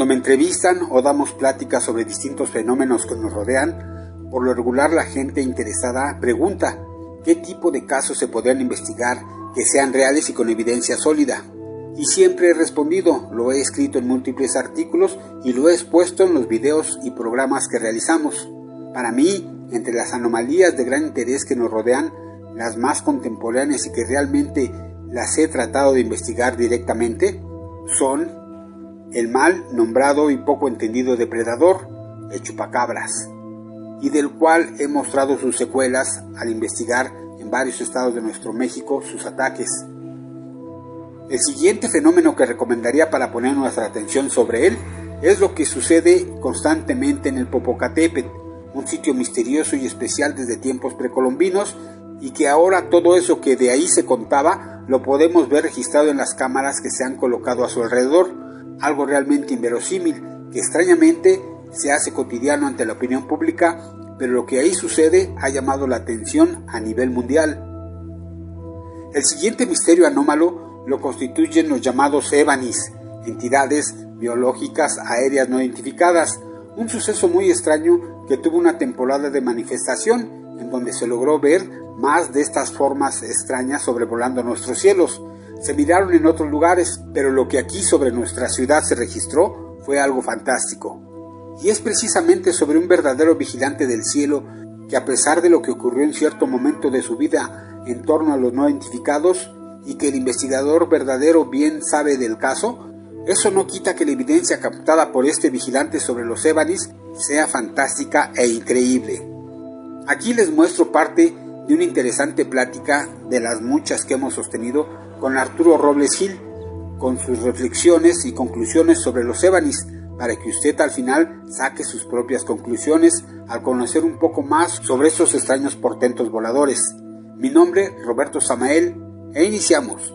Cuando me entrevistan o damos pláticas sobre distintos fenómenos que nos rodean, por lo regular la gente interesada pregunta qué tipo de casos se podrían investigar que sean reales y con evidencia sólida. Y siempre he respondido, lo he escrito en múltiples artículos y lo he expuesto en los videos y programas que realizamos. Para mí, entre las anomalías de gran interés que nos rodean, las más contemporáneas y que realmente las he tratado de investigar directamente, son el mal nombrado y poco entendido depredador, el chupacabras, y del cual he mostrado sus secuelas al investigar en varios estados de nuestro México sus ataques. El siguiente fenómeno que recomendaría para poner nuestra atención sobre él es lo que sucede constantemente en el Popocatépetl, un sitio misterioso y especial desde tiempos precolombinos, y que ahora todo eso que de ahí se contaba lo podemos ver registrado en las cámaras que se han colocado a su alrededor, algo realmente inverosímil, que extrañamente se hace cotidiano ante la opinión pública, pero lo que ahí sucede ha llamado la atención a nivel mundial. El siguiente misterio anómalo lo constituyen los llamados ébanis, entidades biológicas aéreas no identificadas, un suceso muy extraño que tuvo una temporada de manifestación en donde se logró ver más de estas formas extrañas sobrevolando nuestros cielos. Se miraron en otros lugares, pero lo que aquí sobre nuestra ciudad se registró fue algo fantástico. Y es precisamente sobre un verdadero vigilante del cielo que, a pesar de lo que ocurrió en cierto momento de su vida en torno a los no identificados, y que el investigador verdadero bien sabe del caso, eso no quita que la evidencia captada por este vigilante sobre los ébanis sea fantástica e increíble. Aquí les muestro parte de una interesante plática de las muchas que hemos sostenido con Arturo Robles Gil, con sus reflexiones y conclusiones sobre los ébanis, para que usted al final saque sus propias conclusiones al conocer un poco más sobre estos extraños portentos voladores. Mi nombre, Roberto Samael, e iniciamos.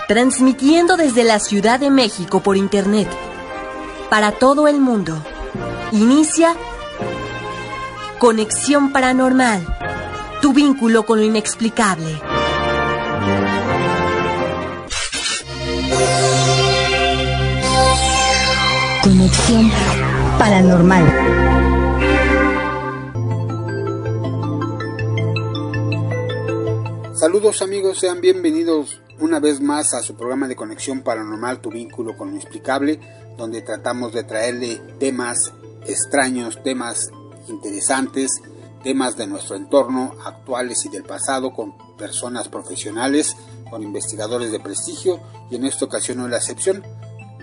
Transmitiendo desde la Ciudad de México por Internet, para todo el mundo, inicia Conexión Paranormal, tu vínculo con lo inexplicable. Conexión Paranormal. Saludos amigos, sean bienvenidos una vez más a su programa de Conexión Paranormal, tu vínculo con lo inexplicable, donde tratamos de traerle temas extraños, temas interesantes, temas de nuestro entorno, actuales y del pasado, con personas profesionales, con investigadores de prestigio, y en esta ocasión no es la excepción.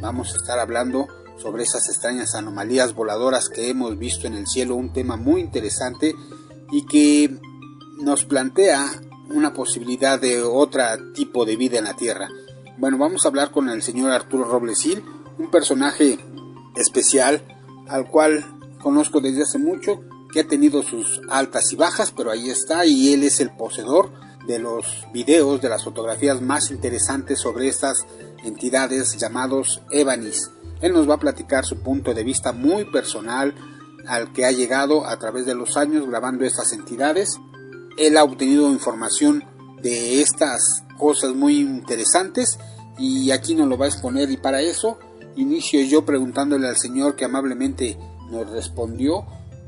Vamos a estar hablando sobre esas extrañas anomalías voladoras que hemos visto en el cielo, un tema muy interesante y que nos plantea una posibilidad de otro tipo de vida en la Tierra. Bueno, vamos a hablar con el señor Arturo Robles Gil, un personaje especial al cual conozco desde hace mucho, que ha tenido sus altas y bajas, pero ahí está, y él es el poseedor de los videos, de las fotografías más interesantes sobre estas entidades llamados ébanis. Él nos va a platicar su punto de vista muy personal al que ha llegado a través de los años grabando estas entidades. Él ha obtenido información de estas cosas muy interesantes y aquí nos lo va a exponer, y para eso inicio yo preguntándole al señor, que amablemente nos respondió,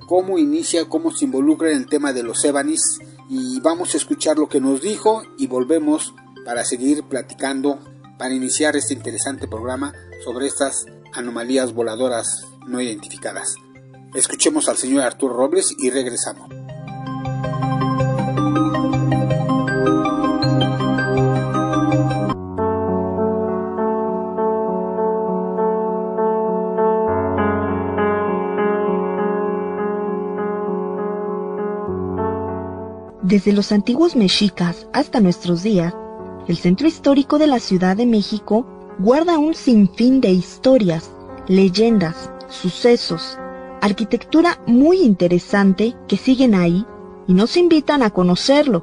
cómo inicia, cómo se involucra en el tema de los ébanis, y vamos a escuchar lo que nos dijo y volvemos para seguir platicando, para iniciar este interesante programa sobre estas anomalías voladoras no identificadas. Escuchemos al señor Arturo Robles y regresamos. Desde los antiguos mexicas hasta nuestros días, el centro histórico de la Ciudad de México guarda un sinfín de historias, leyendas, sucesos, arquitectura muy interesante que siguen ahí y nos invitan a conocerlo.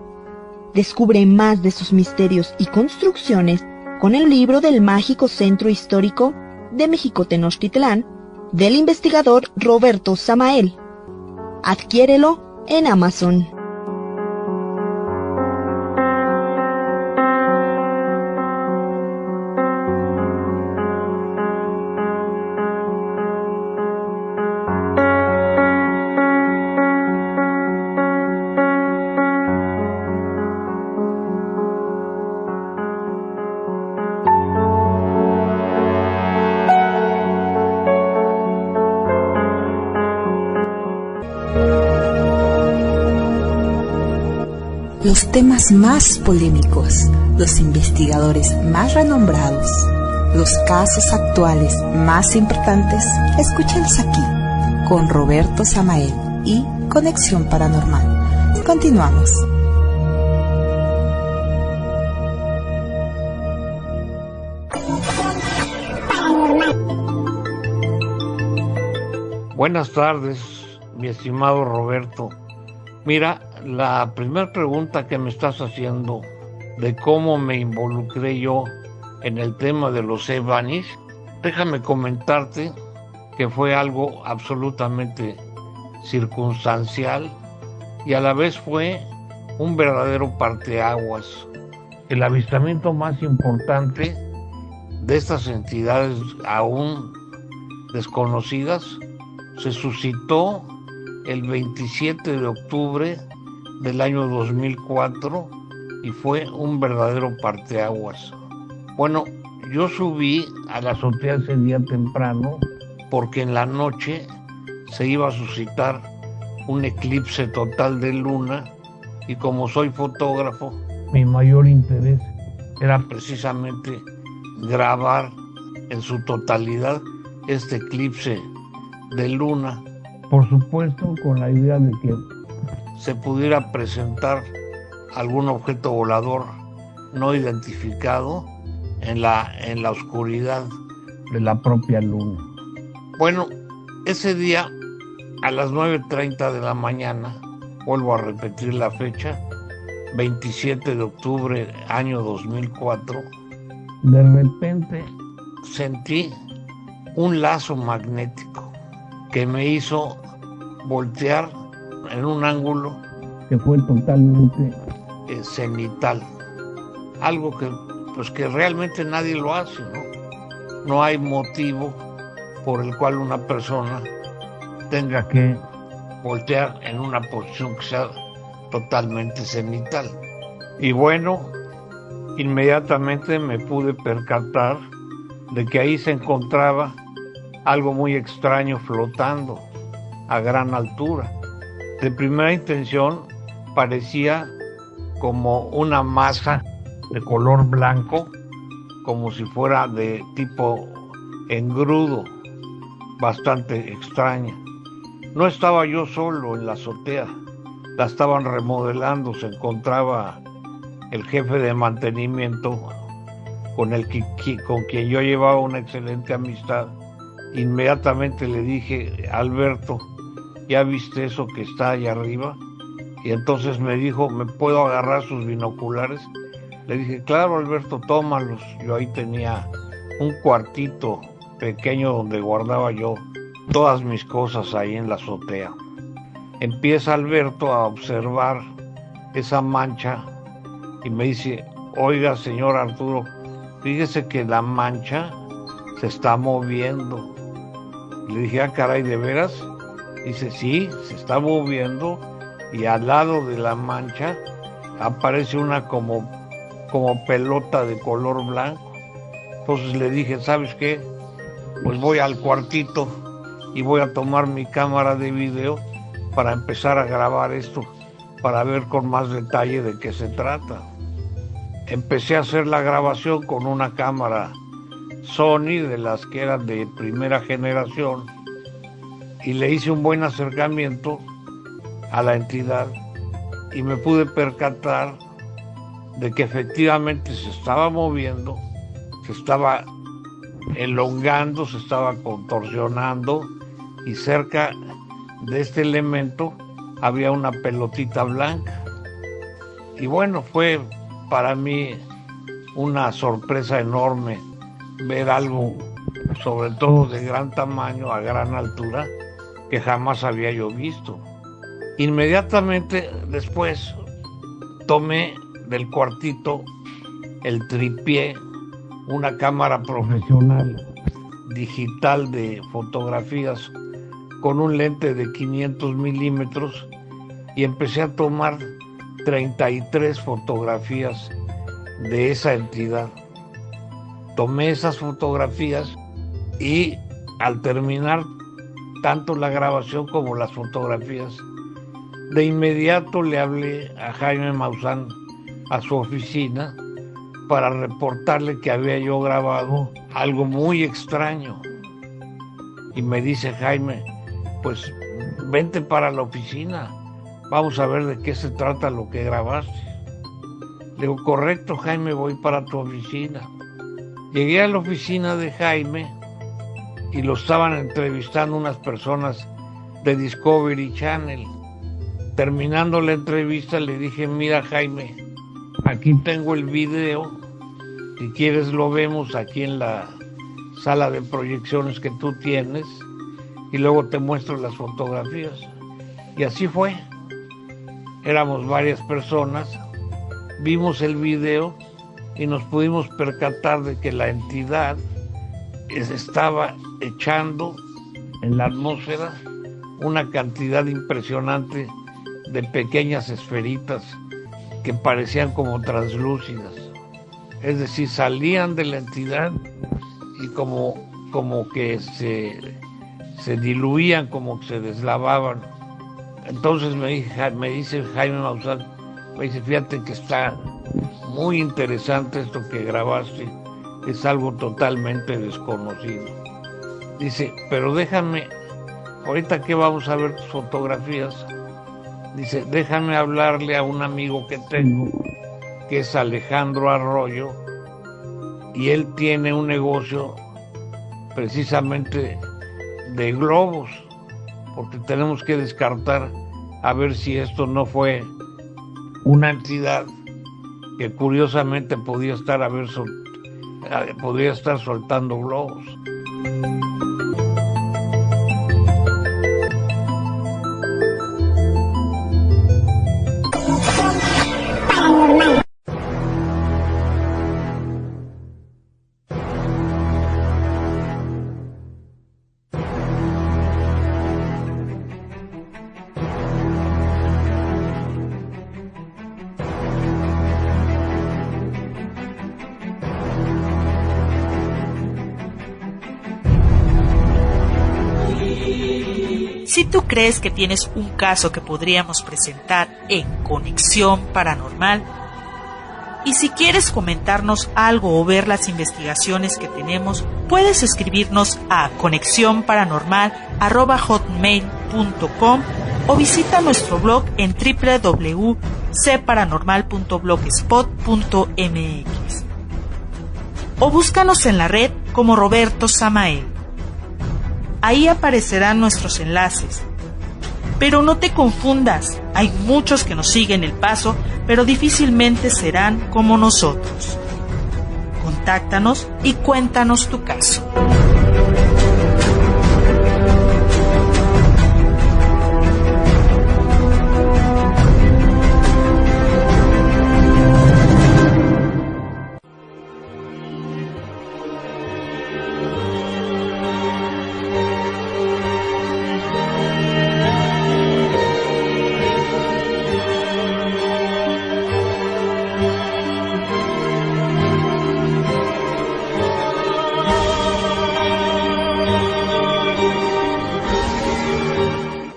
Descubre más de sus misterios y construcciones con el libro del mágico centro histórico de México-Tenochtitlán del investigador Roberto Samael. Adquiérelo en Amazon. Los temas más polémicos, los investigadores más renombrados, los casos actuales más importantes, escúchalos aquí, con Roberto Samael y Conexión Paranormal. Continuamos. Buenas tardes, mi estimado Roberto. Mira, la primera pregunta que me estás haciendo de cómo me involucré yo en el tema de los Evanis, déjame comentarte que fue algo absolutamente circunstancial y a la vez fue un verdadero parteaguas. El avistamiento más importante de estas entidades aún desconocidas se suscitó el 27 de octubre del año 2004 y fue un verdadero parteaguas. Bueno, yo subí a la azotea ese día temprano porque en la noche se iba a suscitar un eclipse total de luna y como soy fotógrafo, mi mayor interés era precisamente grabar en su totalidad este eclipse de luna. Por supuesto, con la idea de que se pudiera presentar algún objeto volador no identificado en la oscuridad de la propia luna. Bueno, ese día a las 9:30 de la mañana, vuelvo a repetir la fecha, 27 de octubre, año 2004, de repente sentí un lazo magnético que me hizo voltear en un ángulo que fue totalmente cenital. Algo que realmente nadie lo hace, ¿no? No hay motivo por el cual una persona tenga que voltear en una posición que sea totalmente cenital. Y bueno, inmediatamente me pude percatar de que ahí se encontraba algo muy extraño flotando a gran altura. De primera intención parecía como una masa de color blanco, como si fuera de tipo engrudo, bastante extraña. No estaba yo solo en la azotea, la estaban remodelando, se encontraba el jefe de mantenimiento con quien yo llevaba una excelente amistad. Inmediatamente le dije: Alberto, ¿ya viste eso que está allá arriba? Y entonces me dijo: ¿me puedo agarrar sus binoculares? Le dije: claro, Alberto, tómalos. Yo ahí tenía un cuartito pequeño donde guardaba yo todas mis cosas ahí en la azotea. Empieza Alberto a observar esa mancha y me dice: oiga, señor Arturo, fíjese que la mancha se está moviendo. Le dije: ah, caray, ¿de veras? Dice: sí, se está moviendo y al lado de la mancha aparece una como pelota de color blanco. Entonces le dije: ¿sabes qué? Pues voy al cuartito y voy a tomar mi cámara de video para empezar a grabar esto, para ver con más detalle de qué se trata. Empecé a hacer la grabación con una cámara Sony, de las que eran de primera generación, y le hice un buen acercamiento a la entidad y me pude percatar de que efectivamente se estaba moviendo, se estaba elongando, se estaba contorsionando, y cerca de este elemento había una pelotita blanca. Y bueno, fue para mí una sorpresa enorme ver algo, sobre todo de gran tamaño, a gran altura, que jamás había yo visto. Inmediatamente después tomé del cuartito el tripié, una cámara profesional digital de fotografías con un lente de 500 milímetros, y empecé a tomar 33 fotografías de esa entidad. Tomé esas fotografías y al terminar tanto la grabación como las fotografías, de inmediato le hablé a Jaime Maussan a su oficina para reportarle que había yo grabado algo muy extraño. Y me dice Jaime, pues vente para la oficina, vamos a ver de qué se trata lo que grabaste. Le digo, correcto, Jaime, voy para tu oficina. Llegué a la oficina de Jaime y lo estaban entrevistando unas personas de Discovery Channel. Terminando la entrevista le dije, mira Jaime, aquí tengo el video, si quieres lo vemos aquí en la sala de proyecciones que tú tienes y luego te muestro las fotografías. Y así fue. Éramos varias personas, vimos el video y nos pudimos percatar de que la entidad estaba echando en la atmósfera una cantidad impresionante de pequeñas esferitas que parecían como translúcidas. Es decir, salían de la entidad y como que se diluían, como que se deslavaban. Entonces me dice Jaime Maussan, me dice, fíjate que está muy interesante esto que grabaste, es algo totalmente desconocido. Dice, pero déjame, ahorita que vamos a ver tus fotografías, dice, déjame hablarle a un amigo que tengo, que es Alejandro Arroyo, y él tiene un negocio precisamente de globos, porque tenemos que descartar a ver si esto no fue una entidad que curiosamente podía estar soltando globos. Si tú crees que tienes un caso que podríamos presentar en Conexión Paranormal, y si quieres comentarnos algo o ver las investigaciones que tenemos, puedes escribirnos a conexionparanormal@hotmail.com o visita nuestro blog en www.cparanormal.blogspot.mx o búscanos en la red como Roberto Samael. Ahí aparecerán nuestros enlaces. Pero no te confundas, hay muchos que nos siguen el paso, pero difícilmente serán como nosotros. Contáctanos y cuéntanos tu caso.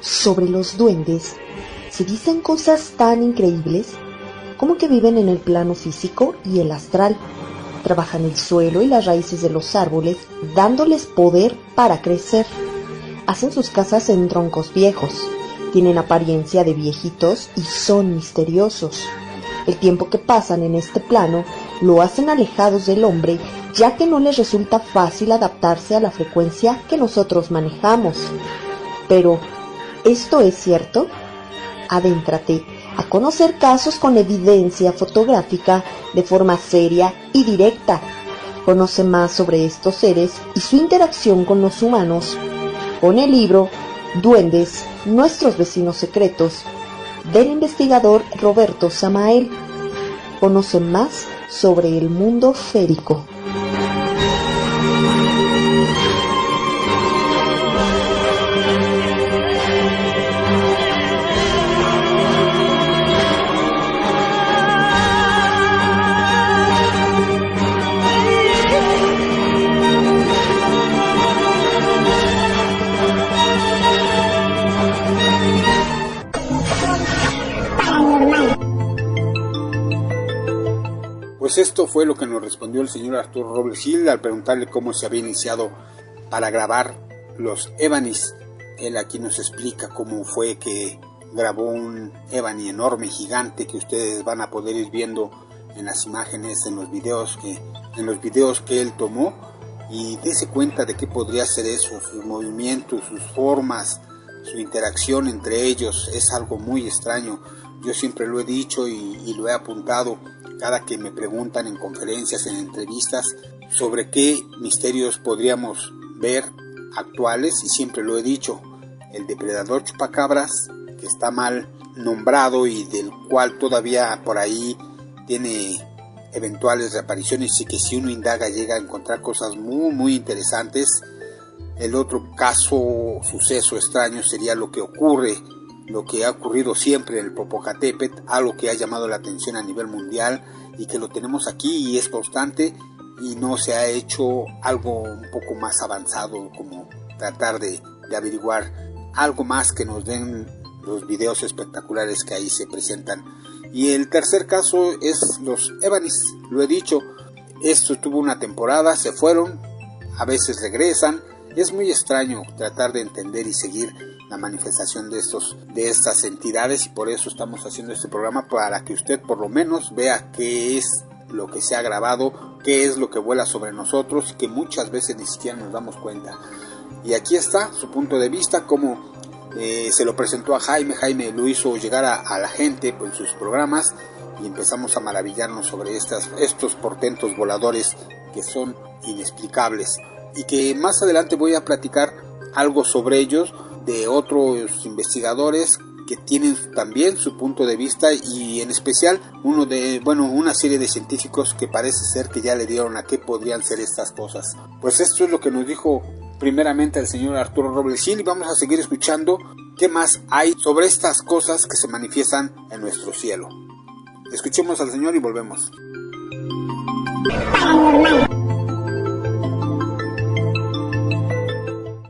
Sobre los duendes, se dicen cosas tan increíbles como que viven en el plano físico y el astral, trabajan el suelo y las raíces de los árboles, dándoles poder para crecer, hacen sus casas en troncos viejos, tienen apariencia de viejitos y son misteriosos. El tiempo que pasan en este plano lo hacen alejados del hombre, ya que no les resulta fácil adaptarse a la frecuencia que nosotros manejamos. Pero, ¿esto es cierto? Adéntrate a conocer casos con evidencia fotográfica de forma seria y directa. Conoce más sobre estos seres y su interacción con los humanos con el libro Duendes, nuestros vecinos secretos, del investigador Roberto Samael. Conoce más sobre el mundo férico. Pues esto fue lo que nos respondió el señor Arturo Robles Gil al preguntarle cómo se había iniciado para grabar los Evanis. Él aquí nos explica cómo fue que grabó un Evani enorme, gigante, que ustedes van a poder ir viendo en las imágenes, en los videos que él tomó, y dése cuenta de qué podría ser eso, sus movimientos, sus formas, su interacción entre ellos. Es algo muy extraño. Yo siempre lo he dicho y lo he apuntado cada que me preguntan en conferencias, en entrevistas, sobre qué misterios podríamos ver actuales, y siempre lo he dicho: el depredador chupacabras, que está mal nombrado y del cual todavía por ahí tiene eventuales reapariciones, y que si uno indaga llega a encontrar cosas muy muy interesantes. El otro caso, suceso extraño, sería lo que ha ocurrido siempre en el Popocatépetl, algo que ha llamado la atención a nivel mundial y que lo tenemos aquí y es constante, y no se ha hecho algo un poco más avanzado, como tratar de averiguar algo más que nos den los videos espectaculares que ahí se presentan. Y el tercer caso es los Evanis. Lo he dicho, esto tuvo una temporada, se fueron, a veces regresan. Es muy extraño tratar de entender y seguir la manifestación de estas entidades, y por eso estamos haciendo este programa, para que usted por lo menos vea qué es lo que se ha grabado, qué es lo que vuela sobre nosotros, que muchas veces ni siquiera nos damos cuenta. Y aquí está su punto de vista, cómo se lo presentó a Jaime lo hizo llegar a la gente en sus programas, y empezamos a maravillarnos sobre estos portentos voladores que son inexplicables, y que más adelante voy a platicar algo sobre ellos, de otros investigadores que tienen también su punto de vista, y en especial una serie de científicos que parece ser que ya le dieron a qué podrían ser estas cosas. Pues esto es lo que nos dijo primeramente el señor Arturo Robles Gil, y vamos a seguir escuchando qué más hay sobre estas cosas que se manifiestan en nuestro cielo. Escuchemos al señor y volvemos.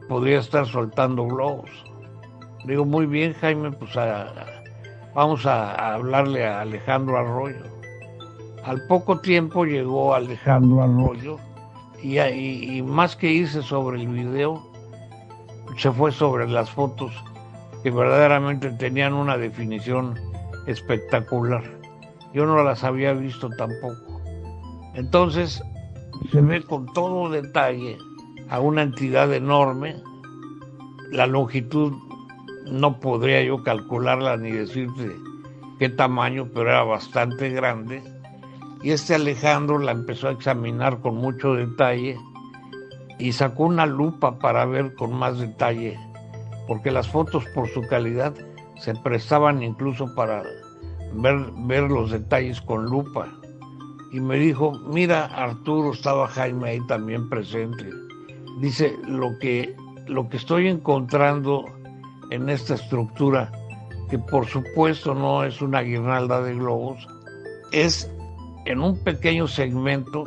Podría estar soltando globos. Digo, muy bien, Jaime, pues vamos a hablarle a Alejandro Arroyo. Al poco tiempo llegó Alejandro Arroyo, y más que irse sobre el video, se fue sobre las fotos, que verdaderamente tenían una definición espectacular. Yo no las había visto tampoco. Entonces se ve con todo detalle a una entidad enorme. La longitud no podría yo calcularla ni decirte qué tamaño, pero era bastante grande. Y Alejandro la empezó a examinar con mucho detalle y sacó una lupa para ver con más detalle, porque las fotos, por su calidad, se prestaban incluso para ver los detalles con lupa. Y me dijo: mira, Arturo, estaba Jaime ahí también presente. Dice, lo que estoy encontrando en esta estructura, que por supuesto no es una guirnalda de globos, es en un pequeño segmento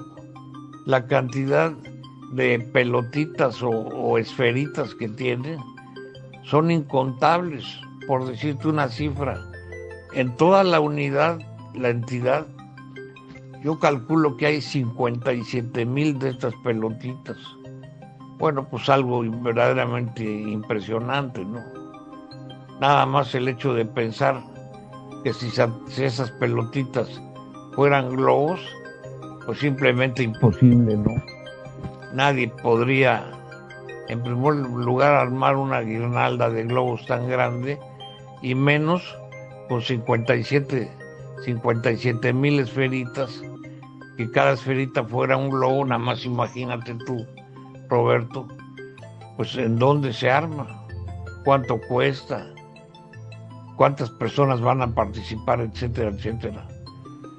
la cantidad de pelotitas o esferitas que tiene. Son incontables, por decirte una cifra. En toda la unidad, la entidad, yo calculo que hay 57,000 de estas pelotitas. Bueno, pues algo verdaderamente impresionante, ¿no? Nada más el hecho de pensar que si esas pelotitas fueran globos, pues simplemente imposible, ¿no? Nadie podría, en primer lugar, armar una guirnalda de globos tan grande, y menos con 57,000 esferitas, que cada esferita fuera un globo. Nada más imagínate tú, Roberto, pues en dónde se arma, cuánto cuesta, cuántas personas van a participar, etcétera, etcétera.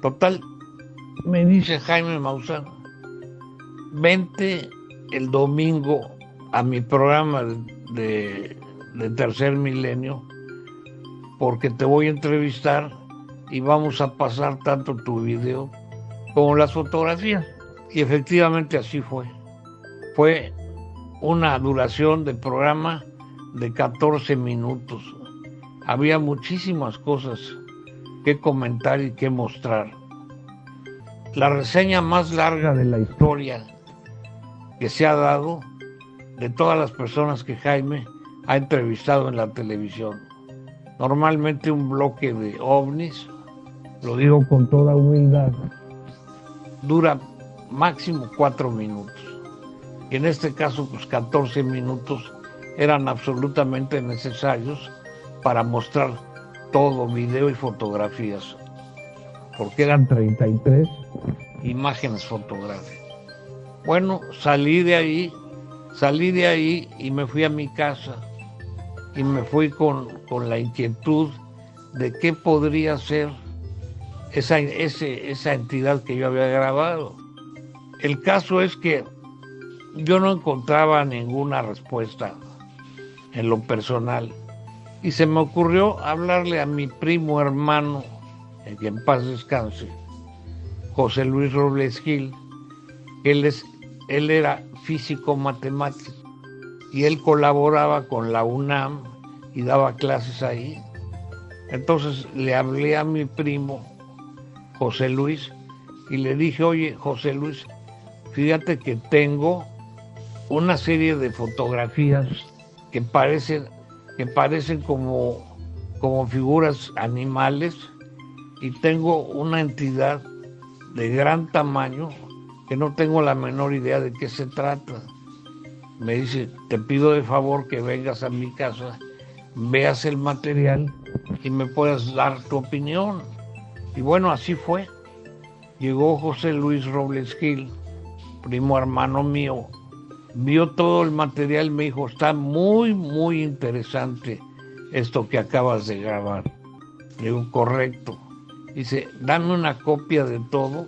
Total, me dice Jaime Maussan, vente el domingo a mi programa de Tercer Milenio, porque te voy a entrevistar y vamos a pasar tanto tu video como las fotografías. Y efectivamente así fue. Fue una duración de programa de 14 minutos. Había muchísimas cosas que comentar y que mostrar. La reseña más larga de la historia que se ha dado de todas las personas que Jaime ha entrevistado en la televisión. Normalmente un bloque de ovnis, lo digo con toda humildad, dura máximo 4 minutos. Y en este caso, pues 14 minutos eran absolutamente necesarios para mostrar todo, video y fotografías, porque eran 33 imágenes fotográficas. Bueno, salí de ahí y me fui a mi casa, y me fui con la inquietud de qué podría ser esa entidad que yo había grabado. El caso es que yo no encontraba ninguna respuesta en lo personal, y se me ocurrió hablarle a mi primo hermano, que en paz descanse, José Luis Robles Gil. Él era físico matemático y él colaboraba con la UNAM y daba clases ahí. Entonces le hablé a mi primo José Luis y le dije: oye, José Luis, fíjate que tengo una serie de fotografías que parecen como figuras animales, y tengo una entidad de gran tamaño que no tengo la menor idea de qué se trata. Me dice: te pido de favor que vengas a mi casa, veas el material y me puedas dar tu opinión. Y bueno, así fue. Llegó José Luis Robles Gil, primo hermano mío, vio todo el material, me dijo: está muy, muy interesante esto que acabas de grabar. Le digo: correcto. Dice: dame una copia de todo,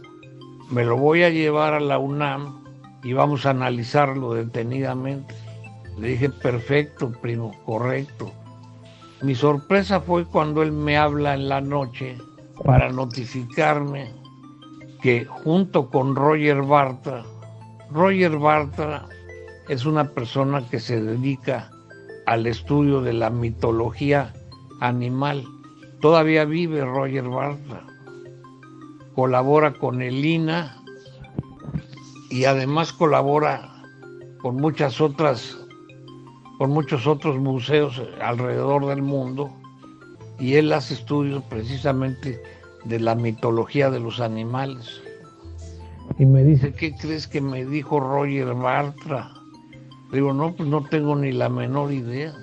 me lo voy a llevar a la UNAM y vamos a analizarlo detenidamente. Le dije: perfecto, primo, correcto. Mi sorpresa fue cuando él me habla en la noche para notificarme que junto con Roger Bartra es una persona que se dedica al estudio de la mitología animal. Todavía vive Roger Bartra. Colabora con el INAH y además colabora con muchos otros museos alrededor del mundo, y él hace estudios precisamente de la mitología de los animales. Y me dice: ¿qué crees que me dijo Roger Bartra? Le digo: no, pues no tengo ni la menor idea.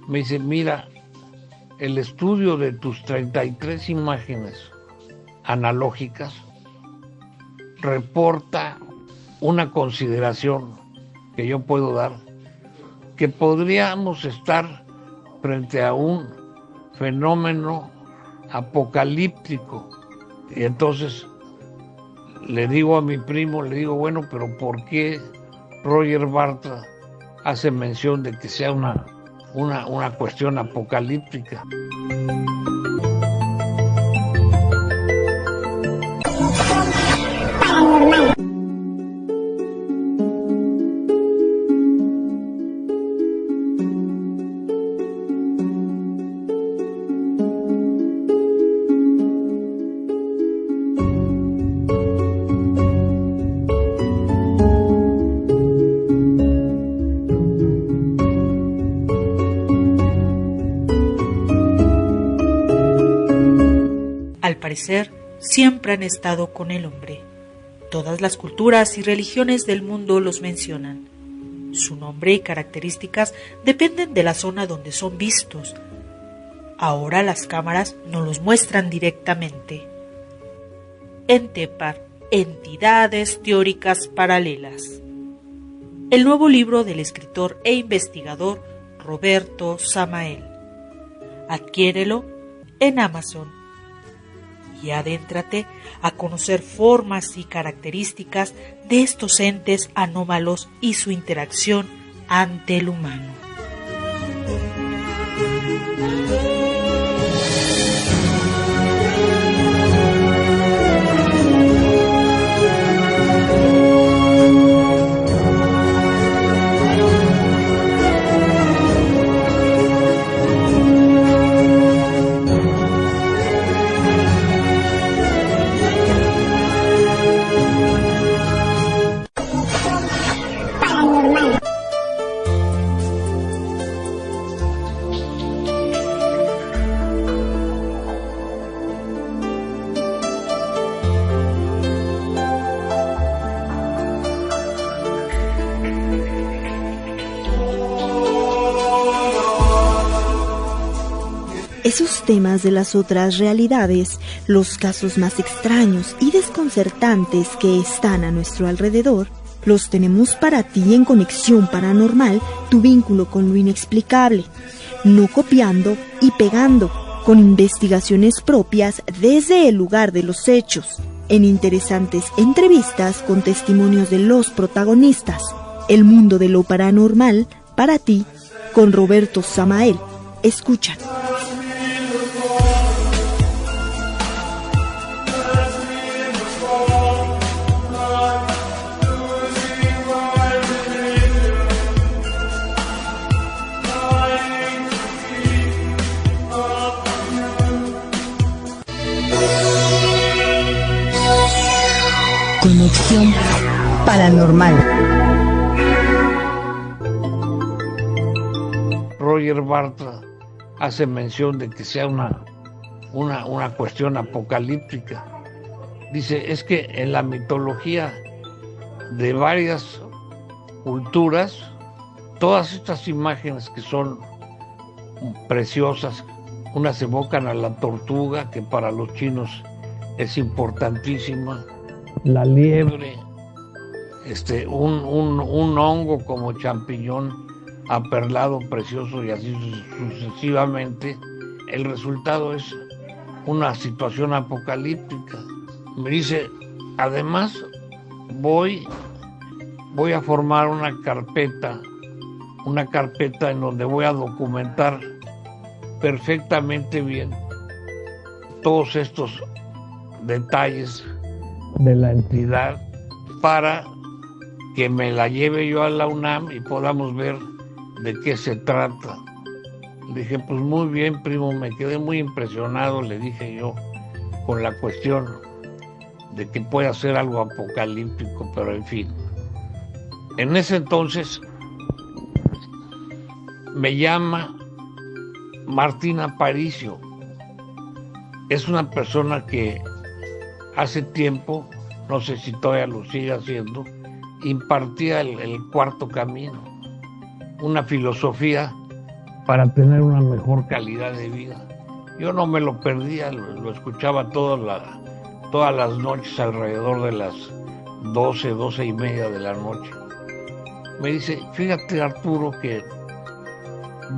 Me dice: mira, el estudio de tus 33 imágenes analógicas reporta una consideración que yo puedo dar, que podríamos estar frente a un fenómeno apocalíptico. Y entonces le digo a mi primo, le digo: bueno, pero ¿por qué Roger Bartra hace mención de que sea una cuestión apocalíptica? al parecer, siempre han estado con el hombre. Todas las culturas y religiones del mundo los mencionan. Su nombre y características dependen de la zona donde son vistos. Ahora las cámaras no los muestran directamente. Entepar, entidades teóricas paralelas. El nuevo libro del escritor e investigador Roberto Samael. Adquiérelo en Amazon y adéntrate a conocer formas y características de estos entes anómalos y su interacción ante el humano. Esos temas de las otras realidades, los casos más extraños y desconcertantes que están a nuestro alrededor, los tenemos para ti en Conexión Paranormal, tu vínculo con lo inexplicable, no copiando y pegando, con investigaciones propias desde el lugar de los hechos, en interesantes entrevistas con testimonios de los protagonistas. El mundo de lo paranormal, para ti, con Roberto Samael. Escucha. Conexión Paranormal. Roger Bartra hace mención de que sea una cuestión apocalíptica. Dice, es que en la mitología de varias culturas, todas estas imágenes que son preciosas, unas evocan a la tortuga, que para los chinos es importantísima, la liebre, un hongo como champiñón aperlado, precioso, y así sucesivamente. El resultado es una situación apocalíptica. Me dice, además voy a formar una carpeta en donde voy a documentar perfectamente bien todos estos detalles de la entidad para que me la lleve yo a la UNAM y podamos ver de qué se trata. Le dije, pues muy bien, primo, me quedé muy impresionado, le dije yo, con la cuestión de que pueda ser algo apocalíptico, pero en fin. En ese entonces me llama Martín Aparicio. Es una persona que hace tiempo, no sé si todavía lo sigue haciendo, impartía el cuarto camino, una filosofía para tener una mejor calidad de vida. Yo no me lo perdía, lo escuchaba todas las noches alrededor de las 12:30 de la noche. Me dice, fíjate, Arturo, que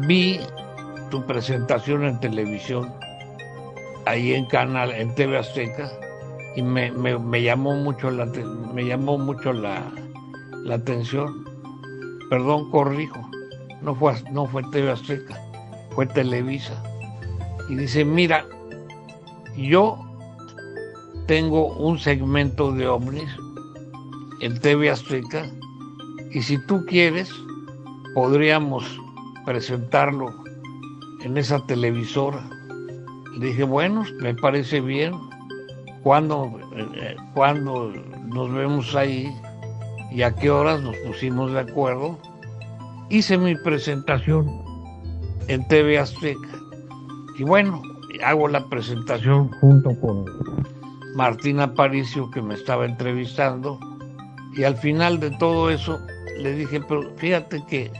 vi tu presentación en televisión, ahí en TV Azteca, y me llamó mucho la atención. Perdón, corrijo, no fue TV Azteca, fue Televisa. Y dice, mira, yo tengo un segmento de ovnis en TV Azteca, y si tú quieres podríamos presentarlo en esa televisora. Le dije, bueno, me parece bien. ¿Cuándo nos vemos ahí y a qué horas? Nos pusimos de acuerdo. Hice mi presentación en TV Azteca. Y bueno, hago la presentación junto con Martín Aparicio, que me estaba entrevistando, y al final de todo eso le dije, pero fíjate que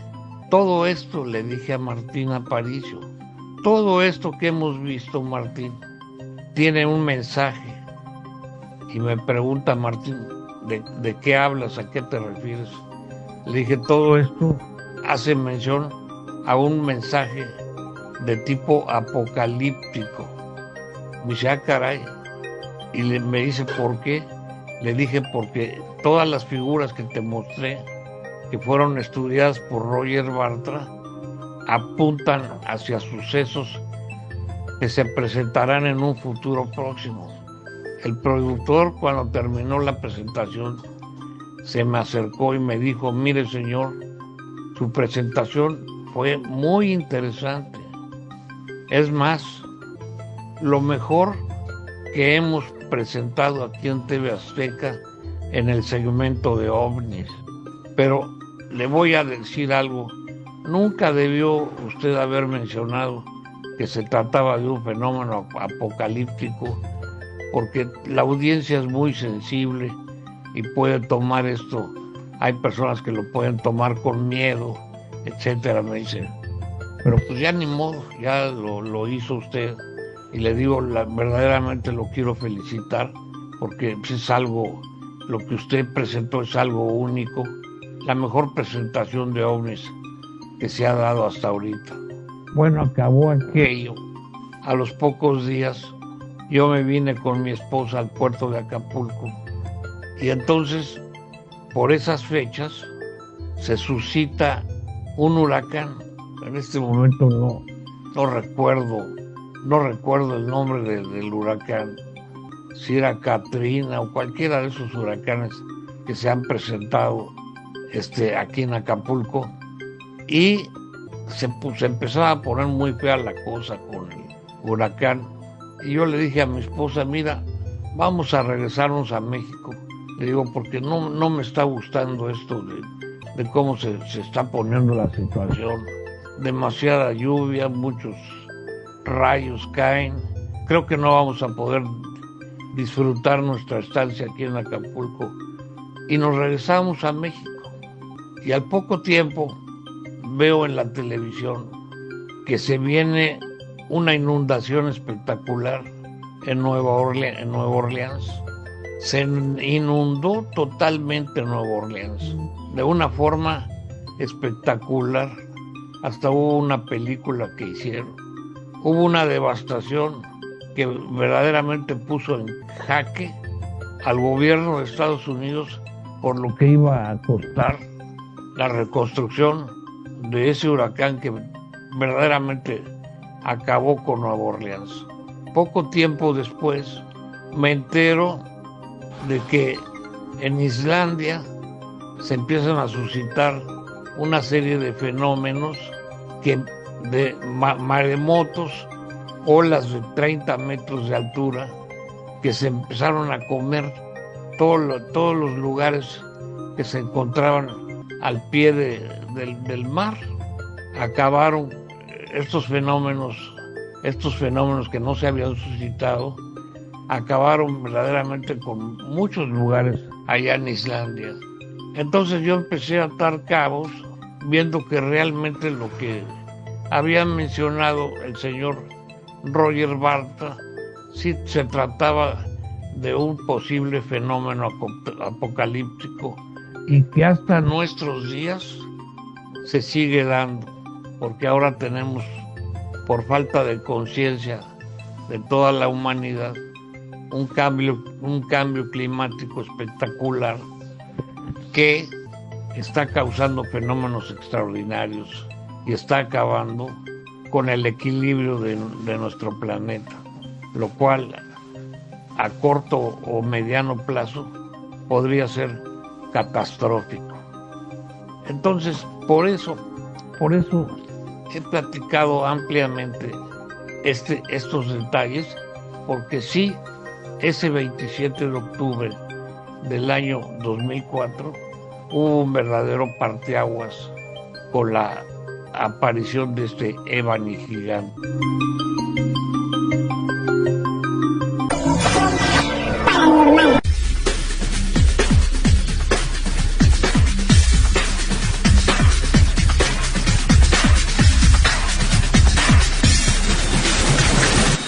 todo esto, le dije a Martín Aparicio, todo esto que hemos visto, Martín, tiene un mensaje. Y me pregunta Martín, ¿de qué hablas? ¿A qué te refieres? Le dije, todo esto hace mención a un mensaje de tipo apocalíptico. Me dice, ah, caray. Y me dice, ¿por qué? Le dije, porque todas las figuras que te mostré, que fueron estudiadas por Roger Bartra, apuntan hacia sucesos que se presentarán en un futuro próximo. El productor, cuando terminó la presentación, se me acercó y me dijo, mire señor, su presentación fue muy interesante. Es más, lo mejor que hemos presentado aquí en TV Azteca en el segmento de ovnis. Pero le voy a decir algo, nunca debió usted haber mencionado que se trataba de un fenómeno apocalíptico, porque la audiencia es muy sensible y puede tomar esto, hay personas que lo pueden tomar con miedo, etcétera, me dice. Pero pues ya ni modo, ya lo hizo usted, y le digo, verdaderamente lo quiero felicitar, porque es algo, lo que usted presentó es algo único, la mejor presentación de ovnis que se ha dado hasta ahorita. Bueno, acabó aquello. A los pocos días yo me vine con mi esposa al puerto de Acapulco, y entonces por esas fechas se suscita un huracán. En este momento no recuerdo el nombre del huracán, si era Katrina o cualquiera de esos huracanes que se han presentado aquí en Acapulco, y se empezaba a poner muy fea la cosa con el huracán. Y yo le dije a mi esposa, mira, vamos a regresarnos a México. Le digo, porque no me está gustando esto de cómo se está poniendo la situación. Demasiada lluvia, muchos rayos caen. Creo que no vamos a poder disfrutar nuestra estancia aquí en Acapulco. Y nos regresamos a México. Y al poco tiempo veo en la televisión que se viene una inundación espectacular en Nueva Orleans. Se inundó totalmente Nueva Orleans, de una forma espectacular. Hasta hubo una película que hicieron. Hubo una devastación que verdaderamente puso en jaque al gobierno de Estados Unidos por lo que iba a costar la reconstrucción de ese huracán que verdaderamente acabó con Nueva Orleans. Poco tiempo después me entero de que en Islandia se empiezan a suscitar una serie de fenómenos de maremotos, olas de 30 metros de altura, que se empezaron a comer todos los lugares que se encontraban al pie del mar. Acabaron estos fenómenos que no se habían suscitado, acabaron verdaderamente con muchos lugares allá en Islandia. Entonces yo empecé a atar cabos, viendo que realmente lo que había mencionado el señor Roger Bartra sí se trataba de un posible fenómeno apocalíptico, y que hasta nuestros días se sigue dando, porque ahora tenemos, por falta de conciencia de toda la humanidad, un cambio climático espectacular que está causando fenómenos extraordinarios y está acabando con el equilibrio de nuestro planeta, lo cual a corto o mediano plazo podría ser catastrófico. Entonces, por eso he platicado ampliamente estos detalles, porque sí, ese 27 de octubre del año 2004 hubo un verdadero parteaguas con la aparición de este Ebony gigante.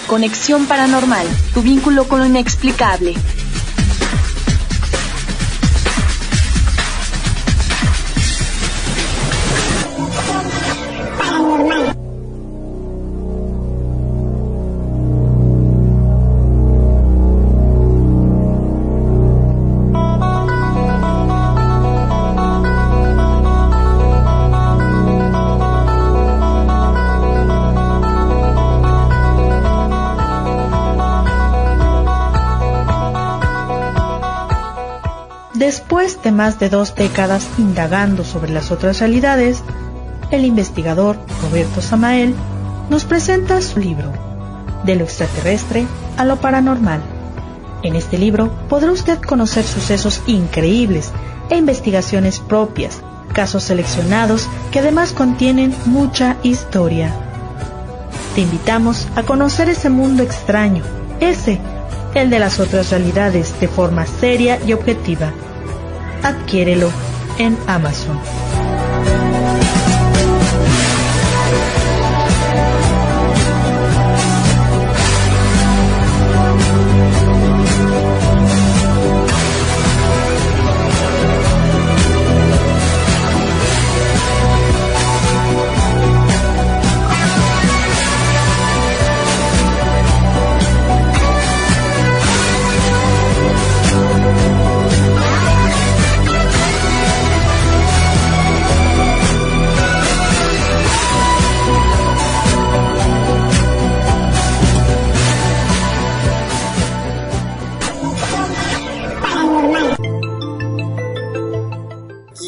Conexión Paranormal, tu vínculo con lo inexplicable. Después de más de 2 décadas indagando sobre las otras realidades, el investigador Roberto Samael nos presenta su libro, De lo extraterrestre a lo paranormal. En este libro podrá usted conocer sucesos increíbles e investigaciones propias, casos seleccionados que además contienen mucha historia. Te invitamos a conocer ese mundo extraño, el de las otras realidades, de forma seria y objetiva. Adquiérelo en Amazon.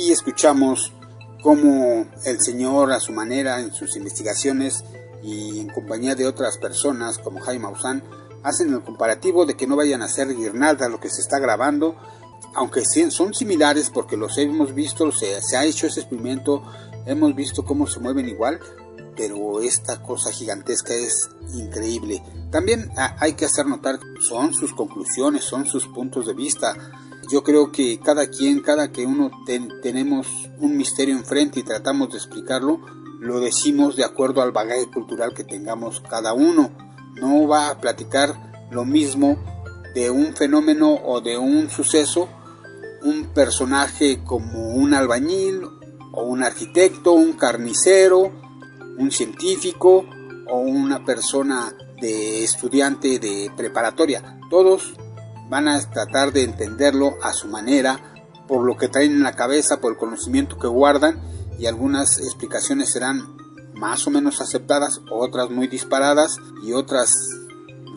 Escuchamos cómo el señor, a su manera, en sus investigaciones y en compañía de otras personas como Jaime Maussan, hacen el comparativo de que no vayan a hacer guirnaldas lo que se está grabando, aunque son similares porque los hemos visto, se ha hecho ese experimento, hemos visto cómo se mueven igual, pero esta cosa gigantesca es increíble. También hay que hacer notar que son sus conclusiones, son sus puntos de vista. Yo creo que cada que uno tenemos un misterio enfrente y tratamos de explicarlo, lo decimos de acuerdo al bagaje cultural que tengamos cada uno. No va a platicar lo mismo de un fenómeno o de un suceso un personaje como un albañil o un arquitecto, un carnicero, un científico o una persona de estudiante de preparatoria. Todos van a tratar de entenderlo a su manera, por lo que traen en la cabeza, por el conocimiento que guardan, y algunas explicaciones serán más o menos aceptadas, otras muy disparadas y otras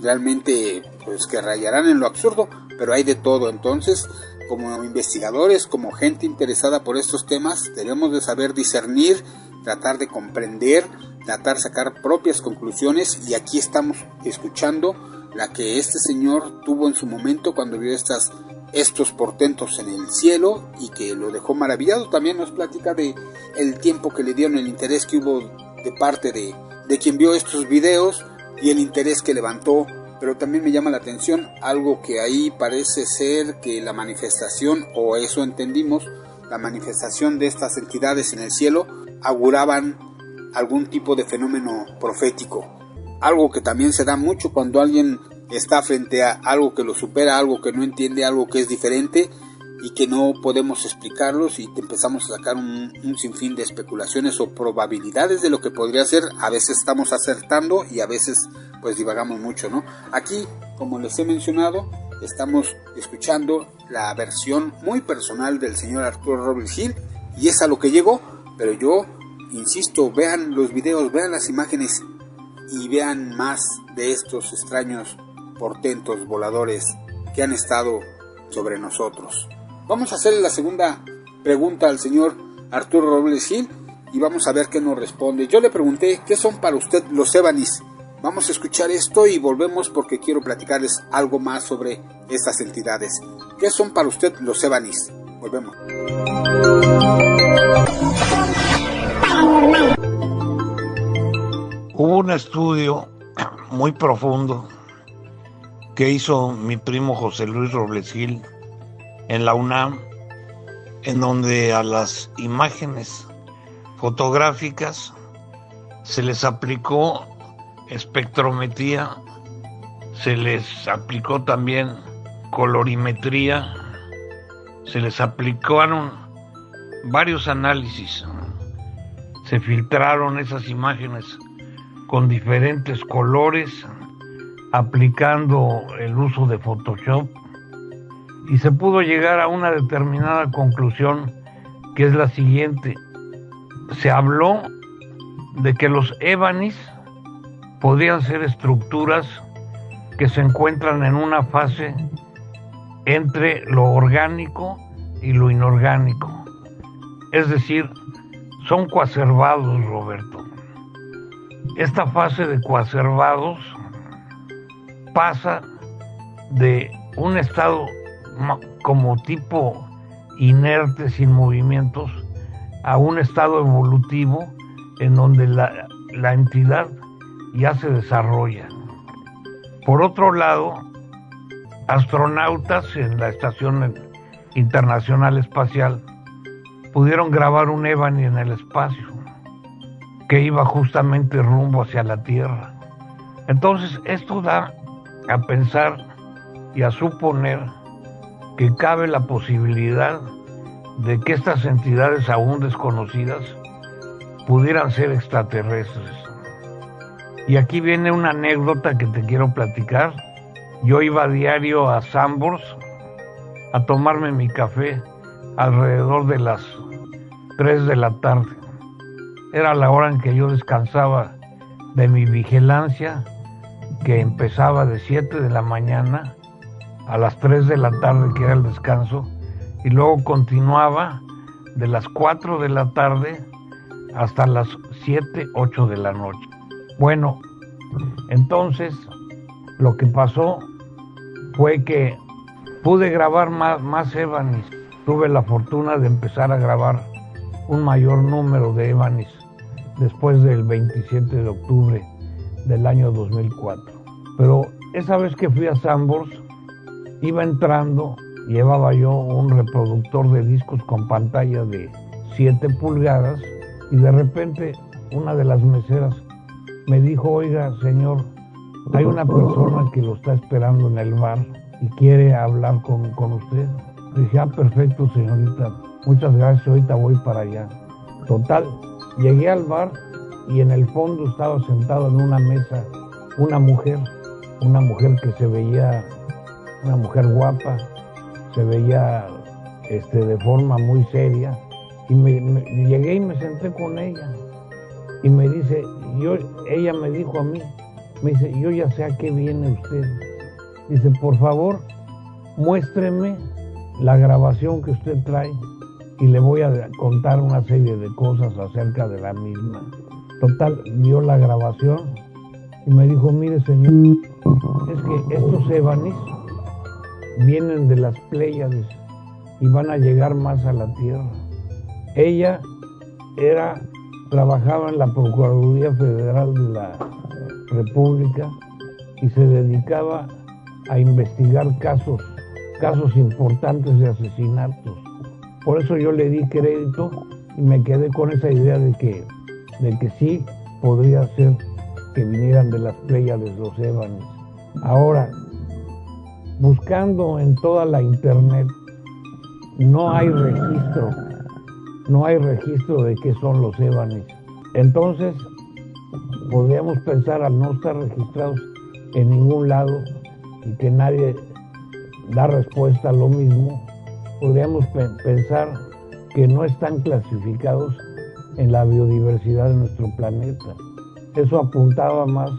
realmente pues que rayarán en lo absurdo, pero hay de todo. Entonces, como investigadores, como gente interesada por estos temas, debemos de saber discernir, tratar de comprender, tratar de sacar propias conclusiones, y aquí estamos escuchando la que este señor tuvo en su momento cuando vio estos portentos en el cielo y que lo dejó maravillado. También nos platica de el tiempo que le dieron, el interés que hubo de parte de quien vio estos videos y el interés que levantó. Pero también me llama la atención algo que ahí parece ser que la manifestación, o eso entendimos, la manifestación de estas entidades en el cielo auguraban algún tipo de fenómeno profético. Algo que también se da mucho cuando alguien está frente a algo que lo supera, algo que no entiende, algo que es diferente y que no podemos explicarlos, y te empezamos a sacar un sinfín de especulaciones o probabilidades de lo que podría ser. A veces estamos acertando y a veces pues divagamos mucho, ¿no? Aquí, como les he mencionado, estamos escuchando la versión muy personal del señor Arturo Robles Gil, y es a lo que llegó. Pero yo insisto, vean los videos, vean las imágenes y vean más de estos extraños portentos voladores que han estado sobre nosotros. Vamos a hacerle la segunda pregunta al señor Arturo Robles Gil y vamos a ver qué nos responde. Yo le pregunté, ¿qué son para usted los Ébanis? Vamos a escuchar esto y volvemos porque quiero platicarles algo más sobre estas entidades. ¿Qué son para usted los Ébanis? Volvemos. Hubo un estudio muy profundo que hizo mi primo José Luis Robles Gil en la UNAM, en donde a las imágenes fotográficas se les aplicó espectrometría se les aplicó también colorimetría, se les aplicaron varios análisis, se filtraron esas imágenes con diferentes colores, aplicando el uso de Photoshop, y se pudo llegar a una determinada conclusión, que es la siguiente. Se habló de que los ébanis podrían ser estructuras que se encuentran en una fase entre lo orgánico y lo inorgánico. Es decir, son coacervados, Roberto. Esta fase de coacervados pasa de un estado como tipo inerte, sin movimientos, a un estado evolutivo en donde la entidad ya se desarrolla. Por otro lado, astronautas en la Estación Internacional Espacial pudieron grabar un ébani en el espacio que iba justamente rumbo hacia la Tierra. Entonces, esto da a pensar y a suponer que cabe la posibilidad de que estas entidades aún desconocidas pudieran ser extraterrestres. Y aquí viene una anécdota que te quiero platicar. Yo iba a diario a Sanborns a tomarme mi café alrededor de las 3 de la tarde. Era la hora en que yo descansaba de mi vigilancia, que empezaba de 7 de la mañana a las 3 de la tarde, que era el descanso, y luego continuaba de las 4 de la tarde hasta las 7, 8 de la noche. Bueno, entonces lo que pasó fue que pude grabar más ébanis. Tuve la fortuna de empezar a grabar un mayor número de ébanis después del 27 de octubre del año 2004. Pero esa vez que fui a Sanborns, iba entrando, llevaba yo un reproductor de discos con pantalla de 7 pulgadas y de repente una de las meseras me dijo: oiga, señor, hay una persona que lo está esperando en el bar y quiere hablar con usted. Dije: perfecto, señorita, muchas gracias, ahorita voy para allá. Total, llegué al bar y en el fondo estaba sentado en una mesa una mujer que se veía, una mujer guapa, se veía de forma muy seria, y llegué y me senté con ella y me dice, ella me dijo a mí, me dice: yo ya sé a qué viene usted. Dice: por favor, muéstreme la grabación que usted trae y le voy a contar una serie de cosas acerca de la misma. Total, vio la grabación y me dijo: mire, señor, es que estos ébanis vienen de las Pléyades y van a llegar más a la Tierra. Ella trabajaba en la Procuraduría Federal de la República y se dedicaba a investigar casos importantes de asesinatos. Por eso yo le di crédito y me quedé con esa idea de que sí podría ser que vinieran de las Pléyades los ébanis. Ahora, buscando en toda la internet, no hay registro de qué son los ébanis. Entonces, podríamos pensar, al no estar registrados en ningún lado y que nadie da respuesta a lo mismo, podríamos pensar que no están clasificados en la biodiversidad de nuestro planeta. Eso apuntaba más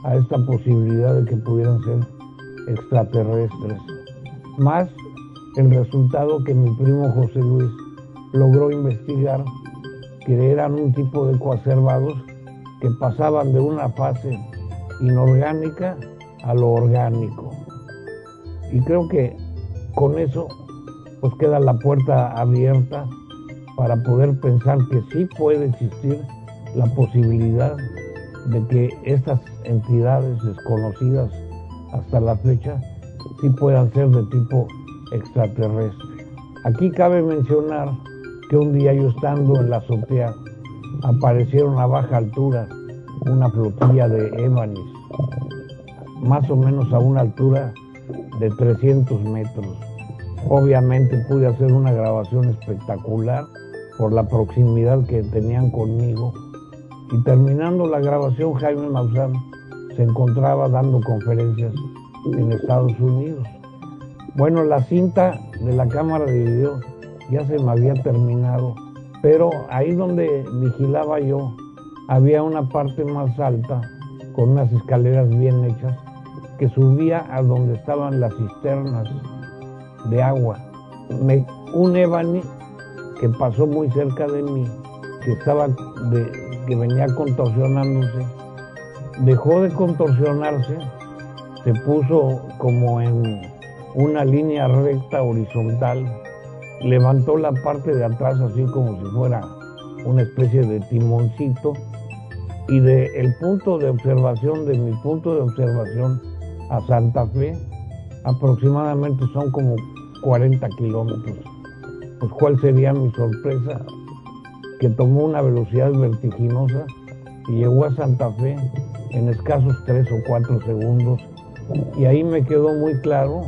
a esta posibilidad de que pudieran ser extraterrestres. Más el resultado que mi primo José Luis logró investigar, que eran un tipo de coacervados que pasaban de una fase inorgánica a lo orgánico. Y creo que con eso pues queda la puerta abierta para poder pensar que sí puede existir la posibilidad de que estas entidades desconocidas hasta la fecha sí puedan ser de tipo extraterrestre. Aquí cabe mencionar que un día, yo estando en la azotea, aparecieron a baja altura una flotilla de ébanis más o menos a una altura de 300 metros. Obviamente pude hacer una grabación espectacular por la proximidad que tenían conmigo. Y terminando la grabación, Jaime Maussan se encontraba dando conferencias en Estados Unidos. Bueno, la cinta de la cámara de video ya se me había terminado, pero ahí donde vigilaba yo había una parte más alta con unas escaleras bien hechas que subía a donde estaban las cisternas de agua. Un Evani que pasó muy cerca de mí, que venía contorsionándose, dejó de contorsionarse, se puso como en una línea recta horizontal, levantó la parte de atrás así como si fuera una especie de timoncito, y de mi punto de observación a Santa Fe aproximadamente son como 40 kilómetros. Pues ¿cuál sería mi sorpresa? Que tomó una velocidad vertiginosa y llegó a Santa Fe en escasos 3 o 4 segundos, y ahí me quedó muy claro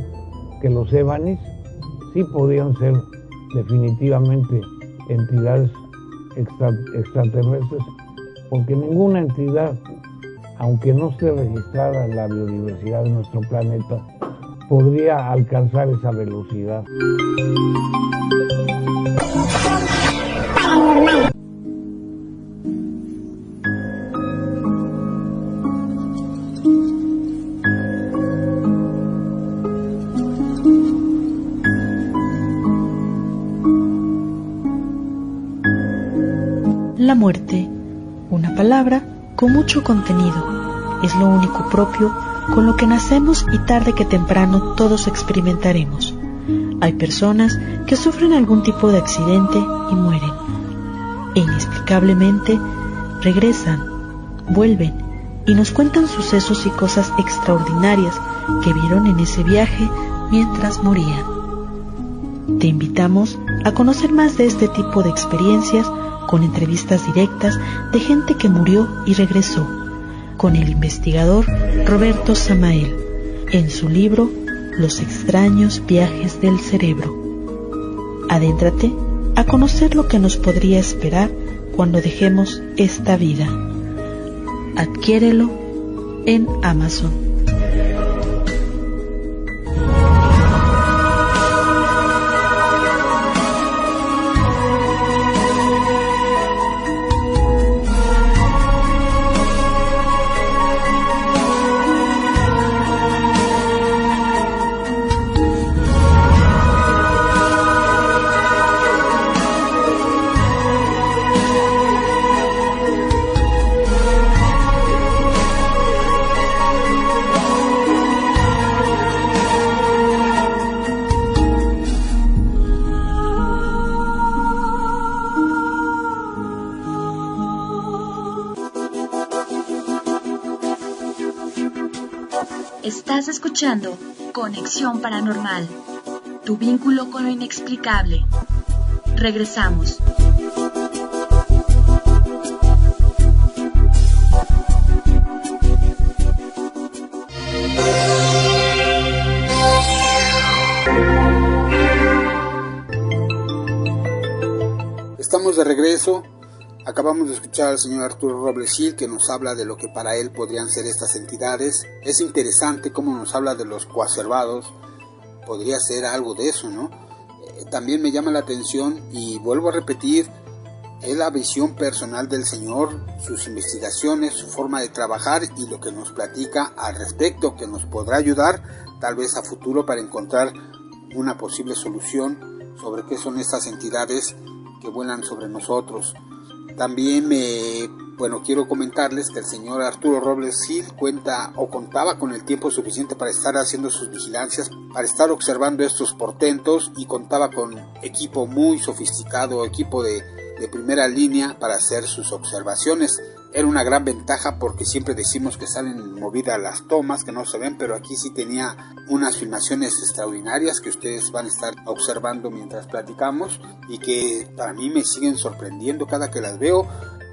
que los Evanis sí podían ser definitivamente entidades extraterrestres, porque ninguna entidad, aunque no esté registrada en la biodiversidad de nuestro planeta, podría alcanzar esa velocidad. La muerte, una palabra con mucho contenido, es lo único propio con lo que nacemos y tarde que temprano todos experimentaremos. Hay personas que sufren algún tipo de accidente y mueren. E inexplicablemente regresan, vuelven y nos cuentan sucesos y cosas extraordinarias que vieron en ese viaje mientras morían. Te invitamos a conocer más de este tipo de experiencias con entrevistas directas de gente que murió y regresó, con el investigador Roberto Samael, en su libro Los extraños viajes del cerebro. Adéntrate a conocer lo que nos podría esperar cuando dejemos esta vida. Adquiérelo en Amazon. Estás escuchando Conexión Paranormal, tu vínculo con lo inexplicable. Regresamos. Estamos de regreso. Acabamos de escuchar al señor Arturo Robles Gil, que nos habla de lo que para él podrían ser estas entidades. Es interesante cómo nos habla de los coacervados. Podría ser algo de eso, ¿no? También me llama la atención, y vuelvo a repetir, es la visión personal del señor, sus investigaciones, su forma de trabajar y lo que nos platica al respecto, que nos podrá ayudar tal vez a futuro para encontrar una posible solución sobre qué son estas entidades que vuelan sobre nosotros. También quiero comentarles que el señor Arturo Robles Gil contaba con el tiempo suficiente para estar haciendo sus vigilancias, para estar observando estos portentos, y contaba con equipo muy sofisticado, equipo de primera línea para hacer sus observaciones. Era una gran ventaja porque siempre decimos que salen movidas las tomas, que no se ven, pero aquí sí tenía unas filmaciones extraordinarias que ustedes van a estar observando mientras platicamos y que para mí me siguen sorprendiendo cada que las veo.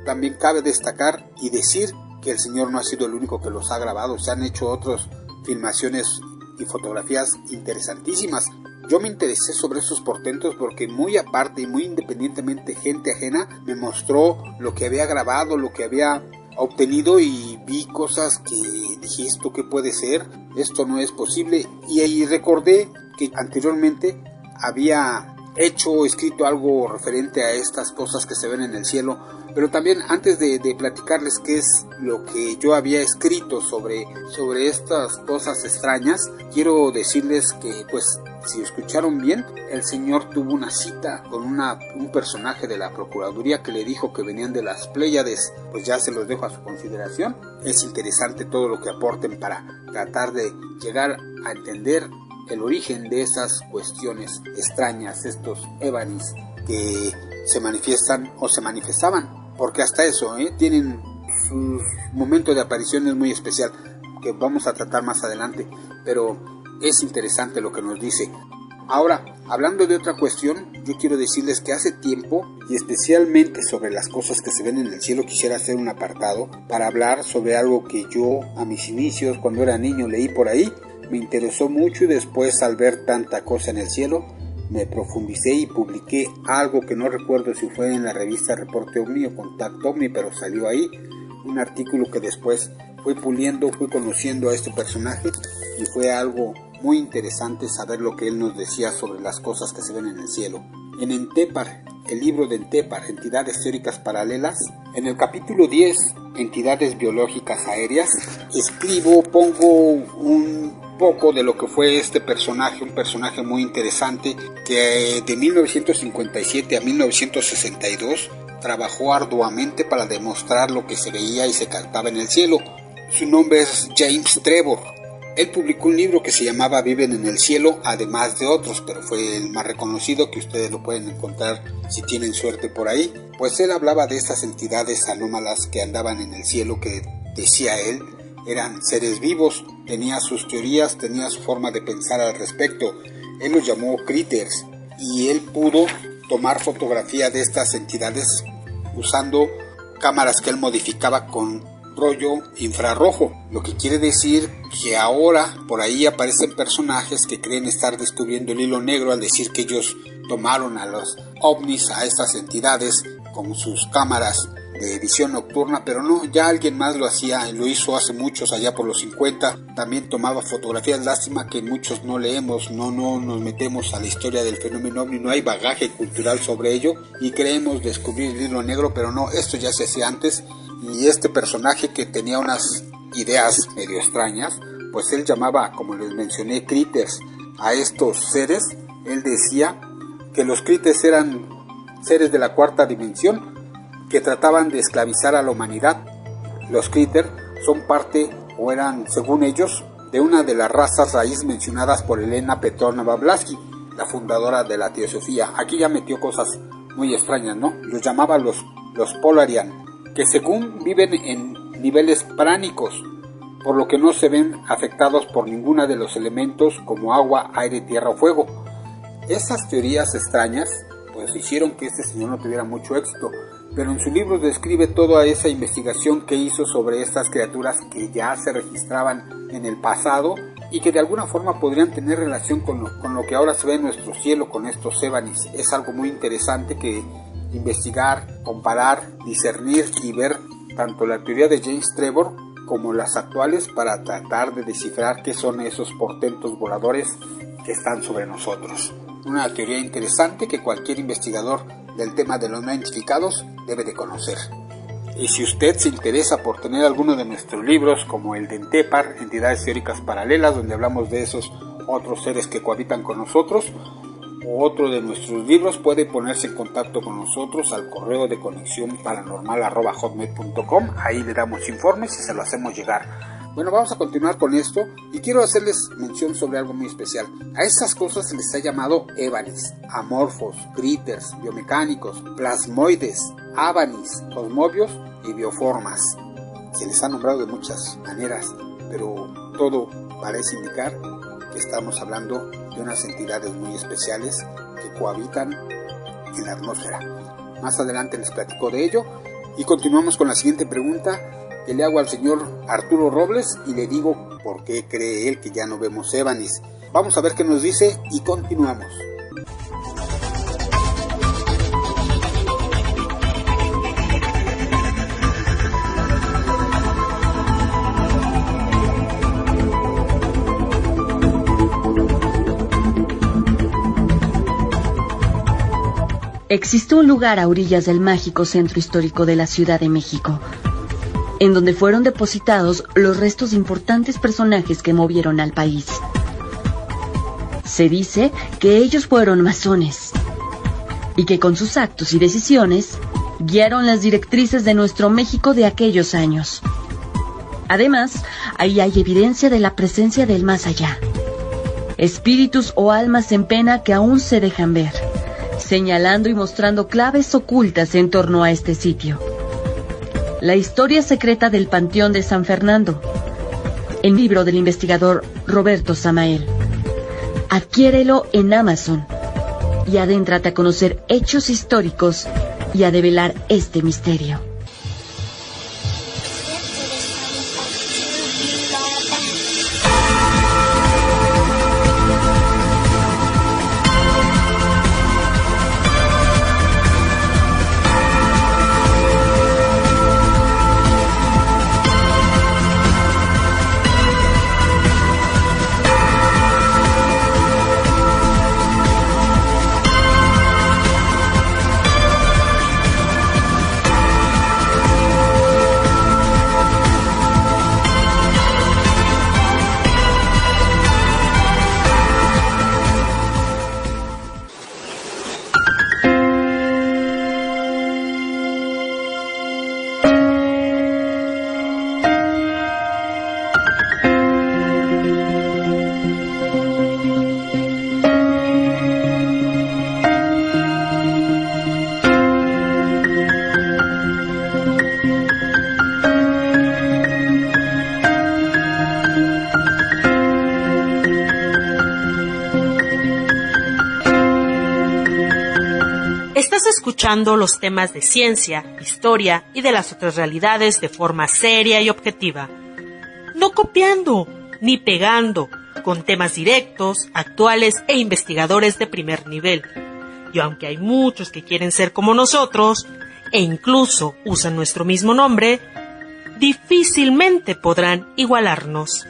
También cabe destacar y decir que el señor no ha sido el único que los ha grabado, se han hecho otros filmaciones y fotografías interesantísimas. Yo me interesé sobre esos portentos porque muy aparte y muy independientemente, gente ajena me mostró lo que había grabado, lo que había obtenido, y vi cosas que dije, ¿esto qué puede ser? Esto no es posible. Y ahí recordé que anteriormente había escrito algo referente a estas cosas que se ven en el cielo, pero también antes de platicarles qué es lo que yo había escrito sobre estas cosas extrañas, quiero decirles que, pues, si escucharon bien, el señor tuvo una cita con un personaje de la Procuraduría que le dijo que venían de las Pléyades. Pues ya se los dejo a su consideración. Es interesante todo lo que aporten para tratar de llegar a entender el origen de esas cuestiones extrañas, estos évanis que se manifiestan o se manifestaban, porque hasta eso tienen sus momentos de apariciones muy especial que vamos a tratar más adelante, pero es interesante lo que nos dice. Ahora, hablando de otra cuestión, yo quiero decirles que hace tiempo, y especialmente sobre las cosas que se ven en el cielo, quisiera hacer un apartado para hablar sobre algo que yo a mis inicios, cuando era niño, leí por ahí. Me interesó mucho y después, al ver tanta cosa en el cielo, me profundicé y publiqué algo que no recuerdo si fue en la revista Reporte OVNI o Contacto OVNI, pero salió ahí un artículo que después fui puliendo, fui conociendo a este personaje, y fue algo muy interesante saber lo que él nos decía sobre las cosas que se ven en el cielo. En Entepar, el libro de Entepar, Entidades Teóricas Paralelas, en el capítulo 10, Entidades Biológicas Aéreas, pongo un poco de lo que fue este personaje, un personaje muy interesante que de 1957 a 1962 trabajó arduamente para demostrar lo que se veía y se captaba en el cielo. Su nombre es James Trevor. Él publicó un libro que se llamaba Viven en el Cielo, además de otros, pero fue el más reconocido, que ustedes lo pueden encontrar si tienen suerte por ahí. Pues él hablaba de estas entidades anómalas que andaban en el cielo, que decía él eran seres vivos, tenía sus teorías, tenía su forma de pensar al respecto. Él los llamó critters, y él pudo tomar fotografía de estas entidades usando cámaras que él modificaba con rollo infrarrojo, lo que quiere decir que ahora por ahí aparecen personajes que creen estar descubriendo el hilo negro al decir que ellos tomaron a los ovnis, a estas entidades, con sus cámaras de visión nocturna, pero no, ya alguien más lo hacía, lo hizo hace muchos, allá por los 50, también tomaba fotografías. Lástima que muchos no leemos, no nos metemos a la historia del fenómeno ovni, no hay bagaje cultural sobre ello y creemos descubrir el hilo negro, pero no, esto ya se hacía antes. Y este personaje, que tenía unas ideas medio extrañas, pues él llamaba, como les mencioné, critters a estos seres. Él decía que los critters eran seres de la cuarta dimensión que trataban de esclavizar a la humanidad. Los critters son parte, o eran, según ellos, de una de las razas raíz mencionadas por Elena Petrovna Blavatsky, la fundadora de la teosofía. Aquí ya metió cosas muy extrañas, ¿no? Los llamaba los Polarian, que según viven en niveles pránicos, por lo que no se ven afectados por ninguna de los elementos como agua, aire, tierra o fuego. Esas teorías extrañas pues hicieron que este señor no tuviera mucho éxito, pero en su libro describe toda esa investigación que hizo sobre estas criaturas que ya se registraban en el pasado y que de alguna forma podrían tener relación con lo que ahora se ve en nuestro cielo, con estos évanis. Es algo muy interesante que investigar, comparar, discernir y ver tanto la teoría de James Trevor como las actuales para tratar de descifrar qué son esos portentos voladores que están sobre nosotros. Una teoría interesante que cualquier investigador del tema de los no identificados debe de conocer. Y si usted se interesa por tener alguno de nuestros libros, como el de Entepar, Entidades Teóricas Paralelas, donde hablamos de esos otros seres que cohabitan con nosotros, o otro de nuestros libros, puede ponerse en contacto con nosotros al correo de conexiónparanormal@hotmail.com. Ahí le damos informes y se lo hacemos llegar. Bueno, vamos a continuar con esto y quiero hacerles mención sobre algo muy especial. A estas cosas se les ha llamado évanis, amorfos, critters, biomecánicos, plasmoides, avanis, cosmobios y bioformas. Se les ha nombrado de muchas maneras, pero todo parece indicar que estamos hablando de unas entidades muy especiales que cohabitan en la atmósfera. Más adelante les platico de ello y continuamos con la siguiente pregunta. que le hago al señor Arturo Robles y le digo por qué cree él que ya no vemos Ébanis. Vamos a ver qué nos dice y continuamos. Existe un lugar a orillas del mágico centro histórico de la Ciudad de México, en donde fueron depositados los restos de importantes personajes que movieron al país. Se dice que ellos fueron masones y que con sus actos y decisiones guiaron las directrices de nuestro México de aquellos años. Además, ahí hay evidencia de la presencia del más allá, espíritus o almas en pena que aún se dejan ver, señalando y mostrando claves ocultas en torno a este sitio. La historia secreta del Panteón de San Fernando, el libro del investigador Roberto Samael. Adquiérelo en Amazon y adéntrate a conocer hechos históricos y a develar este misterio. Estás escuchando los temas de ciencia, historia y de las otras realidades de forma seria y objetiva. No copiando, ni pegando, con temas directos, actuales e investigadores de primer nivel. Y aunque hay muchos que quieren ser como nosotros, e incluso usan nuestro mismo nombre, difícilmente podrán igualarnos.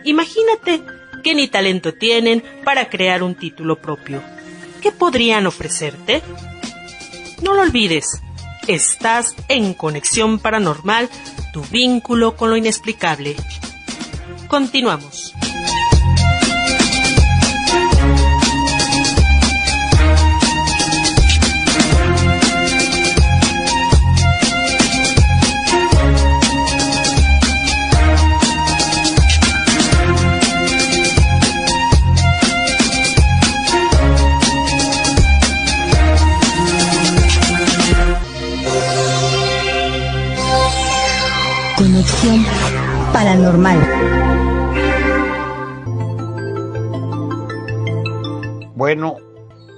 Imagínate que ni talento tienen para crear un título propio. ¿Qué podrían ofrecerte? No lo olvides, estás en Conexión Paranormal, tu vínculo con lo inexplicable. Continuamos. Conexión Paranormal. Bueno,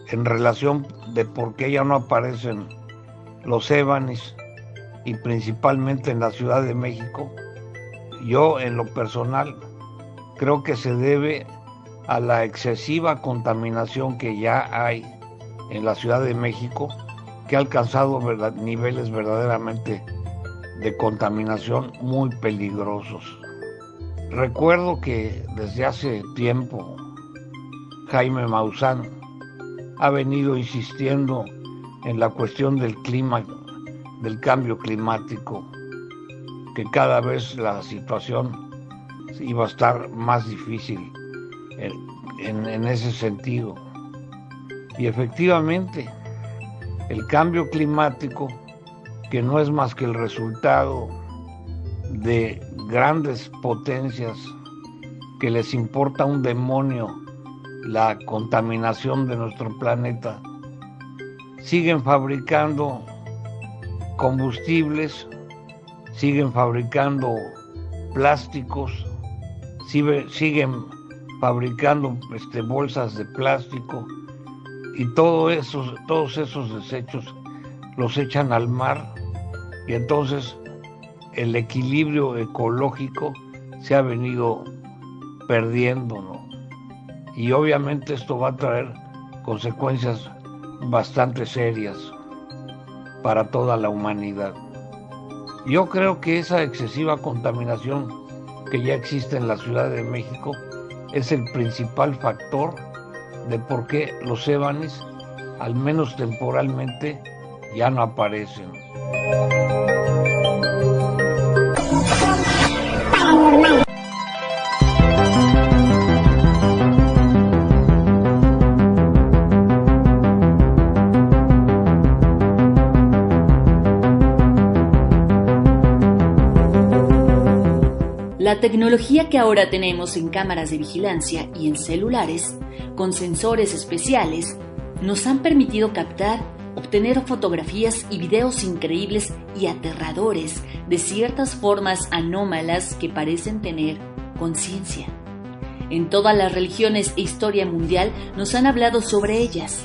en relación de por qué ya no aparecen los Ébanis y principalmente en la Ciudad de México, yo en lo personal creo que se debe a la excesiva contaminación que ya hay en la Ciudad de México, que ha alcanzado niveles verdaderamente de contaminación muy peligrosos. Recuerdo que desde hace tiempo Jaime Maussan ha venido insistiendo en la cuestión del clima, del cambio climático, que cada vez la situación iba a estar más difícil en ese sentido. Y efectivamente, el cambio climático, que no es más que el resultado de grandes potencias que les importa un demonio la contaminación de nuestro planeta, siguen fabricando combustibles, siguen fabricando plásticos, siguen fabricando bolsas de plástico, y todos esos desechos los echan al mar. Y entonces el equilibrio ecológico se ha venido perdiendo, ¿no? Y obviamente esto va a traer consecuencias bastante serias para toda la humanidad. Yo creo que esa excesiva contaminación que ya existe en la Ciudad de México es el principal factor de por qué los ébanis, al menos temporalmente, ya no aparecen. La tecnología que ahora tenemos en cámaras de vigilancia y en celulares, con sensores especiales, nos han permitido captar, obtener fotografías y videos increíbles y aterradores de ciertas formas anómalas que parecen tener conciencia. En todas las religiones e historia mundial nos han hablado sobre ellas,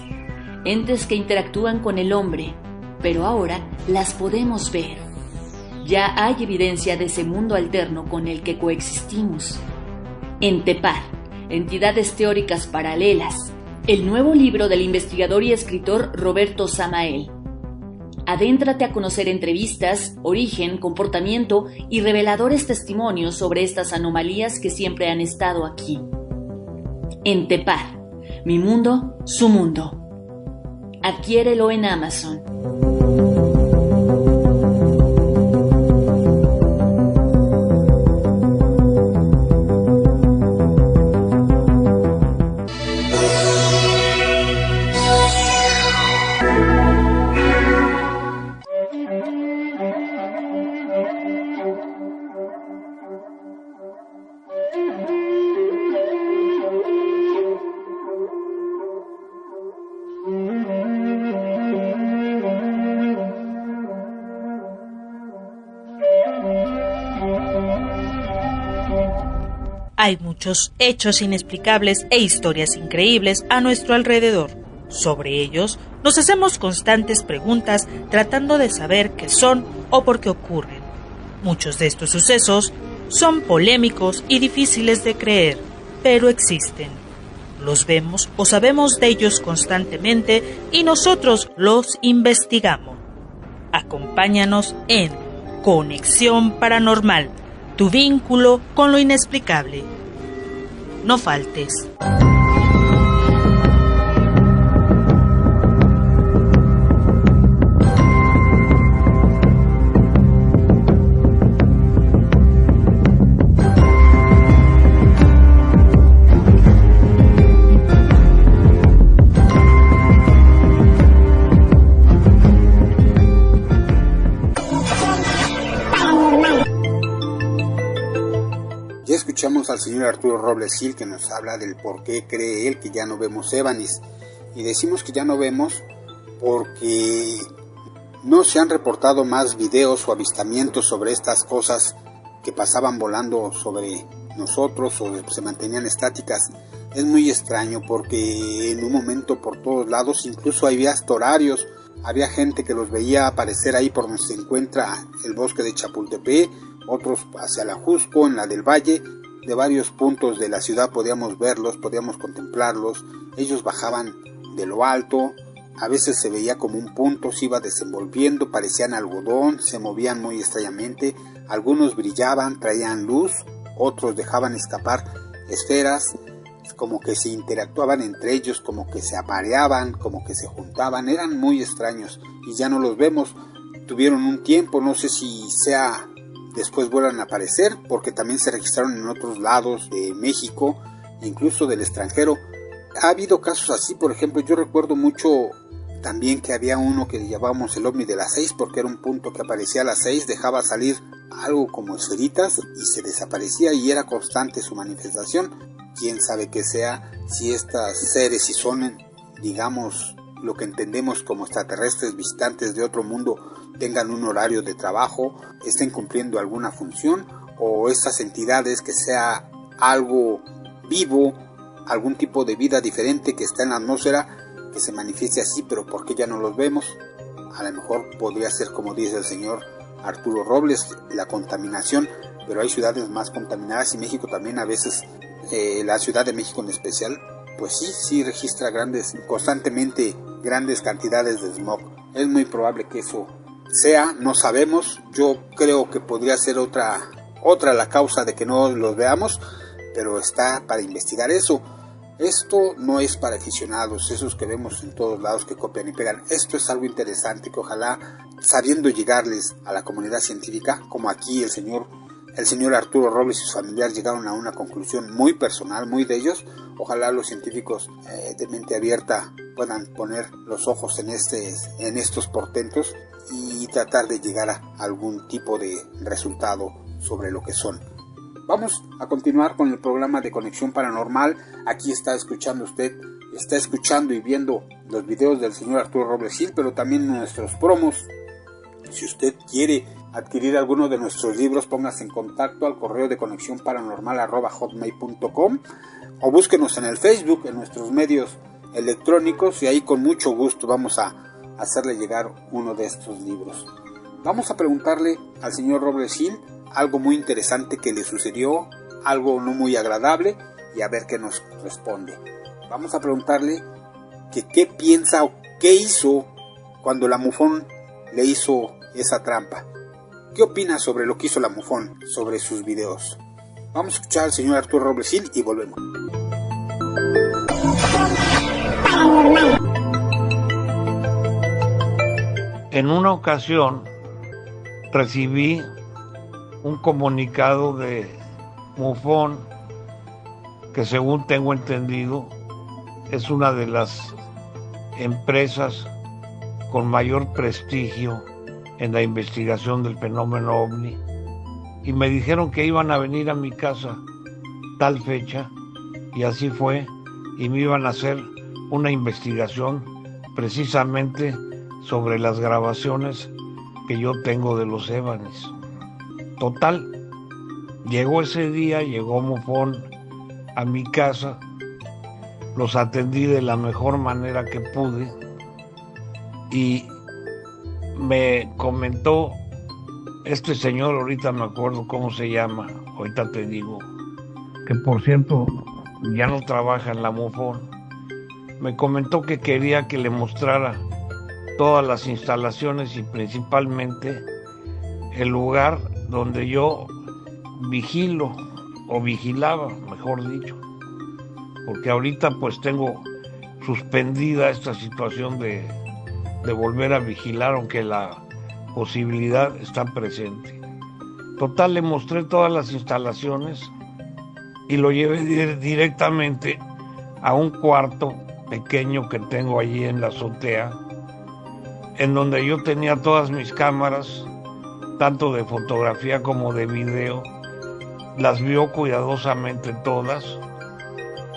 entes que interactúan con el hombre, pero ahora las podemos ver. Ya hay evidencia de ese mundo alterno con el que coexistimos. Entepar, entidades teóricas paralelas, el nuevo libro del investigador y escritor Roberto Samael. Adéntrate a conocer entrevistas, origen, comportamiento y reveladores testimonios sobre estas anomalías que siempre han estado aquí. Entepar, mi mundo, su mundo. Adquiérelo en Amazon. Hay muchos hechos inexplicables e historias increíbles a nuestro alrededor. Sobre ellos, nos hacemos constantes preguntas tratando de saber qué son o por qué ocurren. Muchos de estos sucesos son polémicos y difíciles de creer, pero existen. Los vemos o sabemos de ellos constantemente y nosotros los investigamos. Acompáñanos en Conexión Paranormal, tu vínculo con lo inexplicable. No faltes. Escuchamos al señor Arturo Robles Gil, que nos habla del por qué cree él que ya no vemos ébanis. Y decimos que ya no vemos porque no se han reportado más videos o avistamientos sobre estas cosas que pasaban volando sobre nosotros o se mantenían estáticas. Es muy extraño porque en un momento por todos lados, incluso había hasta horarios, había gente que los veía aparecer ahí por donde se encuentra el bosque de Chapultepec, otros hacia la Jusco, en la del Valle. De varios puntos de la ciudad podíamos verlos, podíamos contemplarlos. Ellos bajaban de lo alto, a veces se veía como un punto, se iba desenvolviendo, parecían algodón, se movían muy extrañamente. Algunos brillaban, traían luz, otros dejaban escapar esferas, como que se interactuaban entre ellos, como que se apareaban, como que se juntaban. Eran muy extraños y ya no los vemos. Tuvieron un tiempo, no sé si sea... después vuelvan a aparecer, porque también se registraron en otros lados de México, incluso del extranjero. Ha habido casos así, por ejemplo, yo recuerdo mucho también que había uno que llamábamos el ovni de las 6, porque era un punto que aparecía a las 6, dejaba salir algo como esferitas y se desaparecía y era constante su manifestación. Quién sabe qué sea, si estos seres, si son, digamos, lo que entendemos como extraterrestres visitantes de otro mundo, tengan un horario de trabajo, estén cumpliendo alguna función, o estas entidades que sea algo vivo, algún tipo de vida diferente que está en la atmósfera, que se manifieste así, pero ¿por qué ya no los vemos? A lo mejor podría ser, como dice el señor Arturo Robles, la contaminación, pero hay ciudades más contaminadas y México también a veces, la Ciudad de México en especial, pues sí registra constantemente grandes cantidades de smog. Es muy probable que eso sea, no sabemos, yo creo que podría ser otra la causa de que no los veamos, pero está para investigar eso. Esto no es para aficionados, esos que vemos en todos lados que copian y pegan. Esto es algo interesante que ojalá, sabiendo llegarles a la comunidad científica, como aquí el señor Arturo Robles y sus familiares llegaron a una conclusión muy personal, muy de ellos, ojalá los científicos de mente abierta puedan poner los ojos en estos portentos y tratar de llegar a algún tipo de resultado sobre lo que son. Vamos a continuar con el programa de Conexión Paranormal. Aquí está escuchando y viendo los videos del señor Arturo Robles Gil, pero también nuestros promos. Si usted quiere adquirir alguno de nuestros libros, póngase en contacto al correo de conexiónparanormal@hotmail.com o búsquenos en el Facebook, en nuestros medios electrónicos, y ahí con mucho gusto vamos a hacerle llegar uno de estos libros. Vamos a preguntarle al señor Robles Gil algo muy interesante que le sucedió, algo no muy agradable, y a ver qué nos responde. Vamos a preguntarle que qué piensa o qué hizo cuando la MUFON le hizo esa trampa. ¿Qué opina sobre lo que hizo la MUFON sobre sus videos? Vamos a escuchar al señor Arturo Robles Gil y volvemos. En una ocasión recibí un comunicado de MUFON, que según tengo entendido es una de las empresas con mayor prestigio en la investigación del fenómeno OVNI, y me dijeron que iban a venir a mi casa tal fecha, y así fue, y me iban a hacer una investigación precisamente sobre las grabaciones que yo tengo de los Ébanes. Total, llegó ese día, llegó MUFON a mi casa, los atendí de la mejor manera que pude, y me comentó este señor, ahorita me acuerdo cómo se llama, ahorita te digo, que por cierto ya no trabaja en la MUFON, me comentó que quería que le mostrara todas las instalaciones y principalmente el lugar donde yo vigilo o vigilaba, mejor dicho, porque ahorita pues tengo suspendida esta situación de volver a vigilar, aunque la posibilidad está presente. Total, le mostré todas las instalaciones y lo llevé directamente a un cuarto pequeño que tengo allí en la azotea, en donde yo tenía todas mis cámaras, tanto de fotografía como de video. Las vio cuidadosamente todas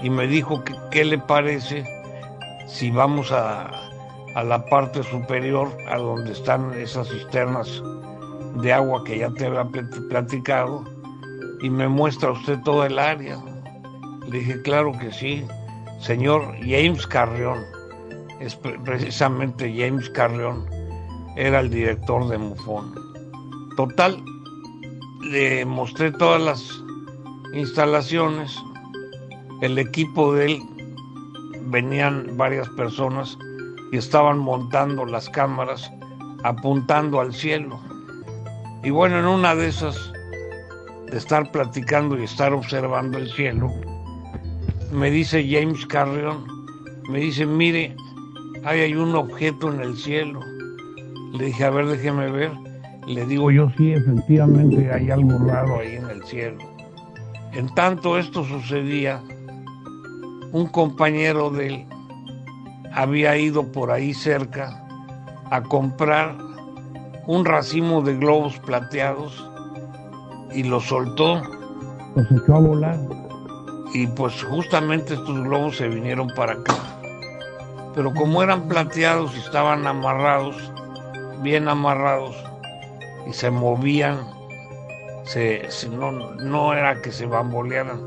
y me dijo que qué le parece si vamos a la parte superior, a donde están esas cisternas de agua que ya te había platicado, y me muestra usted todo el área. Le dije, claro que sí, señor James Carrión, es precisamente James Carrión, era el director de MUFON. Total, le mostré todas las instalaciones, el equipo de él, venían varias personas y estaban montando las cámaras apuntando al cielo. Y bueno, en una de esas, de estar platicando y estar observando el cielo, me dice James Carrión, me dice, mire, ahí hay un objeto en el cielo. Le dije, a ver, déjeme ver. Le digo yo, sí, efectivamente hay algo raro ahí en el cielo. En tanto esto sucedía, un compañero de él había ido por ahí cerca a comprar un racimo de globos plateados y los soltó, los echó a volar, y pues justamente estos globos se vinieron para acá. Pero como eran plateados y estaban amarrados, bien amarrados, y se movían, no era que se bambolearan,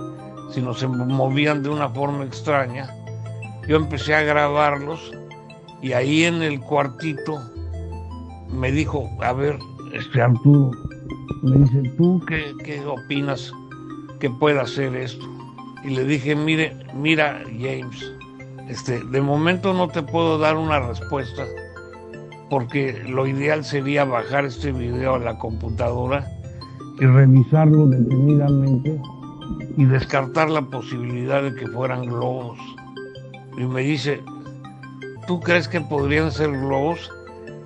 sino se movían de una forma extraña, yo empecé a grabarlos, y ahí en el cuartito me dijo, a ver, Arturo me dice, ¿tú qué opinas que pueda hacer esto? Y le dije, mira James, de momento no te puedo dar una respuesta porque lo ideal sería bajar este video a la computadora y revisarlo detenidamente y descartar la posibilidad de que fueran globos. Y me dice, ¿tú crees que podrían ser globos?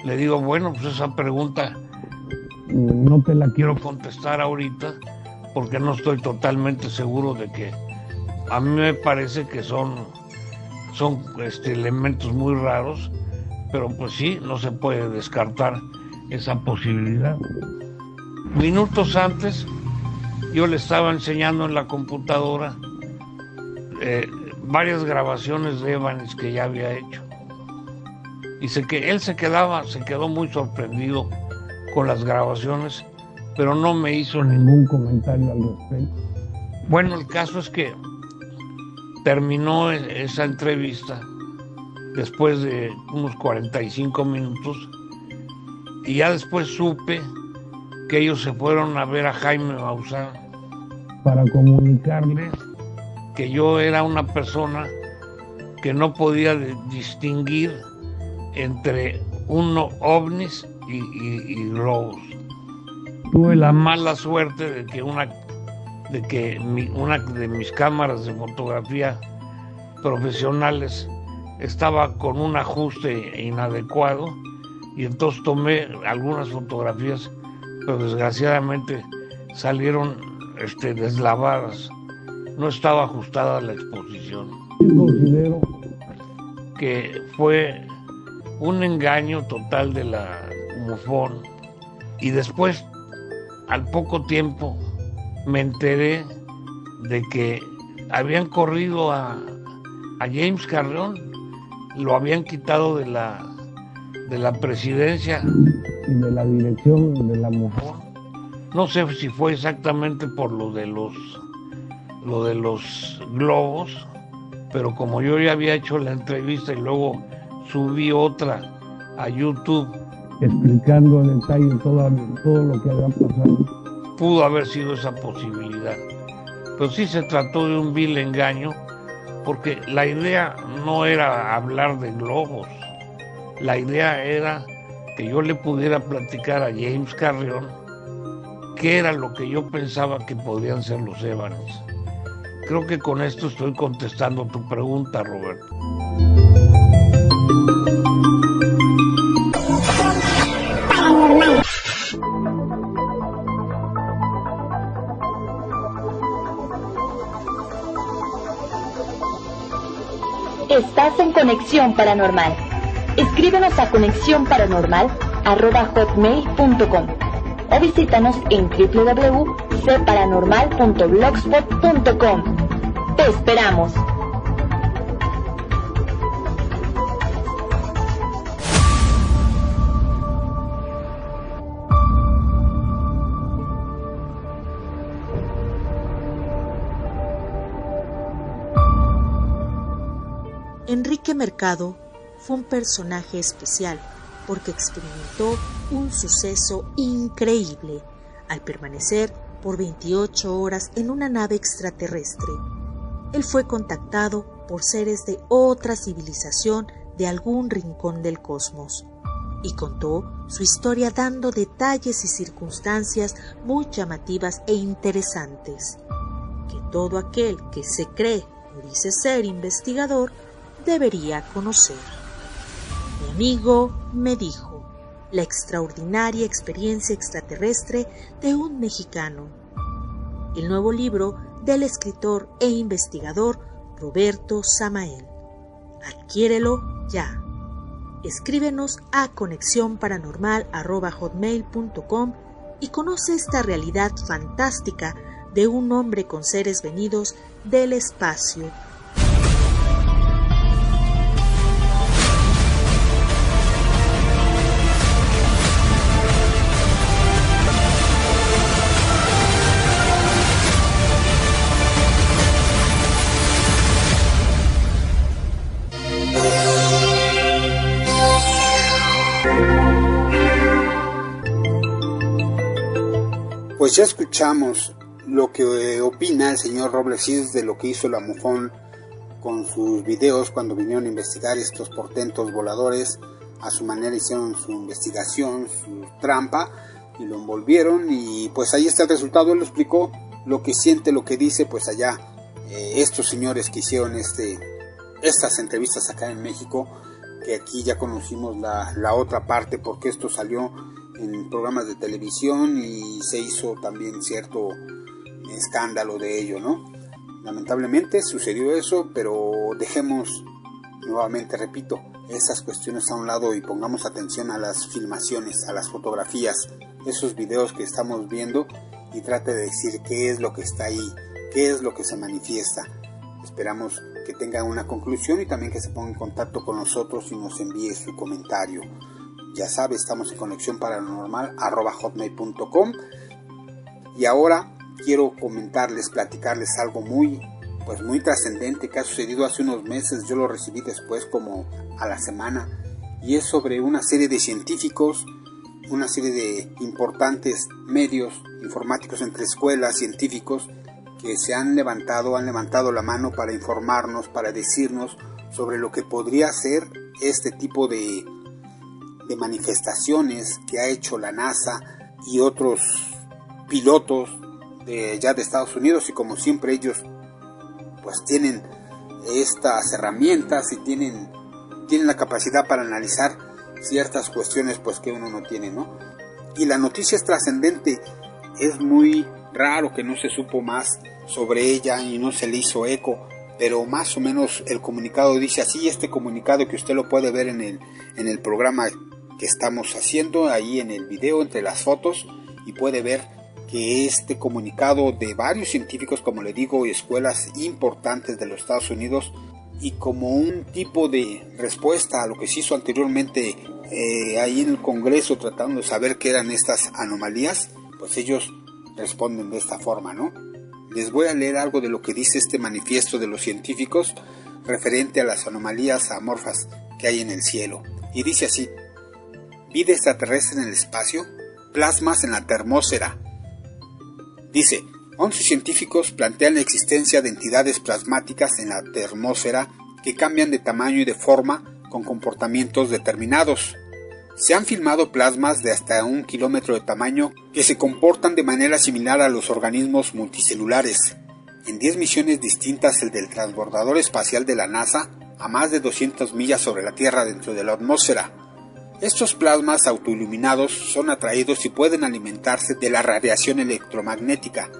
Le digo, bueno, pues esa pregunta no te la quiero contestar ahorita porque no estoy totalmente seguro de que a mí me parece que son elementos muy raros, pero pues sí, no se puede descartar esa posibilidad. Minutos antes yo le estaba enseñando en la computadora varias grabaciones de Evans que ya había hecho. Dice que él se quedó muy sorprendido con las grabaciones, pero no me hizo ningún comentario al respecto. Bueno, el caso es que terminó esa entrevista después de unos 45 minutos y ya después supe que ellos se fueron a ver a Jaime Maussan para comunicarle que yo era una persona que no podía distinguir entre ovnis y globos. Tuve la mala suerte de que una de mis cámaras de fotografía profesionales estaba con un ajuste inadecuado y entonces tomé algunas fotografías, pero desgraciadamente salieron deslavadas. No estaba ajustada la exposición. Considero que fue un engaño total de la MUFON y después, al poco tiempo, me enteré de que habían corrido a James Carrión, lo habían quitado de la presidencia y de la dirección de la MUFON. No sé si fue exactamente por lo de los globos, pero como yo ya había hecho la entrevista y luego subí otra a YouTube explicando en detalle todo lo que había pasado, pudo haber sido esa posibilidad. Pero sí se trató de un vil engaño, porque la idea no era hablar de globos, la idea era que yo le pudiera platicar a James Carrión qué era lo que yo pensaba que podrían ser los Evans. Creo que con esto estoy contestando tu pregunta, Roberto. Estás en Conexión Paranormal. Escríbenos a conexionparanormal@hotmail.com o visítanos en www.cparanormal.blogspot.com. ¡Te esperamos! Enrique Mercado fue un personaje especial porque experimentó un suceso increíble al permanecer por 28 horas en una nave extraterrestre. Él fue contactado por seres de otra civilización de algún rincón del cosmos y contó su historia dando detalles y circunstancias muy llamativas e interesantes que todo aquel que se cree o dice ser investigador debería conocer. Mi amigo me dijo la extraordinaria experiencia extraterrestre de un mexicano. El nuevo libro del escritor e investigador Roberto Samael. Adquiérelo ya. Escríbenos a conexionparanormal@hotmail.com y conoce esta realidad fantástica de un hombre con seres venidos del espacio. Pues ya escuchamos lo que opina el señor Robles Cis de lo que hizo la MUFON con sus videos cuando vinieron a investigar estos portentos voladores. A su manera hicieron su investigación, su trampa, y lo envolvieron, y pues ahí está el resultado. Él lo explicó, lo que siente, lo que dice, pues allá estos señores que hicieron estas entrevistas acá en México, que aquí ya conocimos la otra parte, porque esto salió en programas de televisión y se hizo también cierto escándalo de ello, ¿no? Lamentablemente sucedió eso, pero dejemos, nuevamente repito, esas cuestiones a un lado y pongamos atención a las filmaciones, a las fotografías, esos videos que estamos viendo, y trate de decir qué es lo que está ahí, qué es lo que se manifiesta. Esperamos que tenga una conclusión y también que se ponga en contacto con nosotros y nos envíe su comentario. Ya sabe, estamos en Conexión Paranormal @hotmail.com. Y ahora quiero comentarles, platicarles algo muy trascendente que ha sucedido hace unos meses. Yo lo recibí después como a la semana, y es sobre una serie de científicos, una serie de importantes medios informáticos entre escuelas, científicos que se han levantado la mano para informarnos, para decirnos sobre lo que podría ser este tipo de manifestaciones que ha hecho la NASA y otros pilotos de Estados Unidos. Y como siempre ellos pues tienen estas herramientas y tienen la capacidad para analizar ciertas cuestiones pues que uno no tiene, ¿no? Y la noticia es trascendente. Es muy raro que no se supo más sobre ella y no se le hizo eco, pero más o menos el comunicado dice así. Este comunicado, que usted lo puede ver en el programa que estamos haciendo, ahí en el video, entre las fotos, y puede ver que este comunicado de varios científicos, como le digo, y escuelas importantes de los Estados Unidos, y como un tipo de respuesta a lo que se hizo anteriormente ahí en el Congreso, tratando de saber qué eran estas anomalías, pues ellos responden de esta forma, ¿no? Les voy a leer algo de lo que dice este manifiesto de los científicos referente a las anomalías amorfas que hay en el cielo. Y dice así: vida extraterrestre en el espacio, plasmas en la termósfera. Dice, 11 científicos plantean la existencia de entidades plasmáticas en la termósfera que cambian de tamaño y de forma con comportamientos determinados. Se han filmado plasmas de hasta 1 kilómetro de tamaño que se comportan de manera similar a los organismos multicelulares. En 10 misiones distintas, el del transbordador espacial de la NASA, a más de 200 millas sobre la Tierra dentro de la atmósfera. Estos plasmas autoiluminados son atraídos y pueden alimentarse de la radiación electromagnética.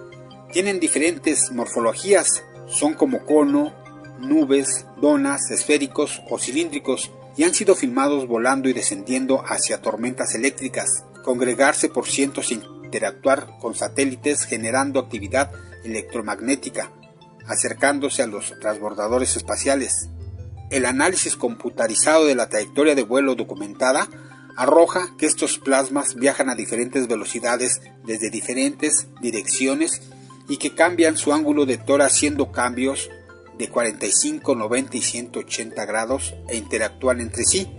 Tienen diferentes morfologías, son como cono, nubes, donas, esféricos o cilíndricos, y han sido filmados volando y descendiendo hacia tormentas eléctricas, congregarse por cientos e interactuar con satélites generando actividad electromagnética, acercándose a los transbordadores espaciales. El análisis computarizado de la trayectoria de vuelo documentada arroja que estos plasmas viajan a diferentes velocidades desde diferentes direcciones y que cambian su ángulo de tora haciendo cambios de 45, 90 y 180 grados e interactúan entre sí.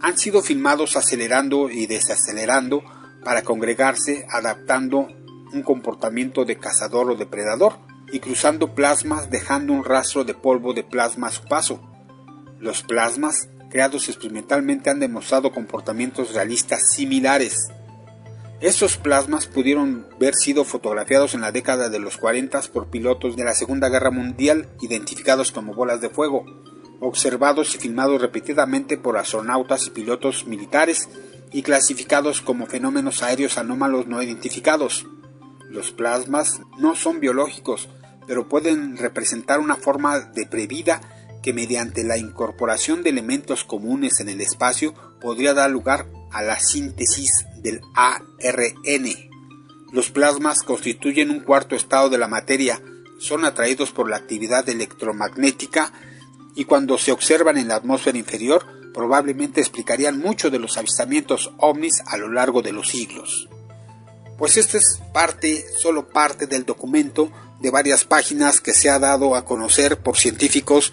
Han sido filmados acelerando y desacelerando para congregarse, adaptando un comportamiento de cazador o depredador y cruzando plasmas dejando un rastro de polvo de plasma a su paso. Los plasmas creados experimentalmente han demostrado comportamientos realistas similares. Estos plasmas pudieron haber sido fotografiados en la década de los 40 por pilotos de la Segunda Guerra Mundial, identificados como bolas de fuego, observados y filmados repetidamente por astronautas y pilotos militares y clasificados como fenómenos aéreos anómalos no identificados. Los plasmas no son biológicos, pero pueden representar una forma de previda que mediante la incorporación de elementos comunes en el espacio podría dar lugar a la síntesis del ARN. Los plasmas constituyen un cuarto estado de la materia, son atraídos por la actividad electromagnética y cuando se observan en la atmósfera inferior probablemente explicarían mucho de los avistamientos ovnis a lo largo de los siglos. Pues esto es solo parte del documento de varias páginas que se ha dado a conocer por científicos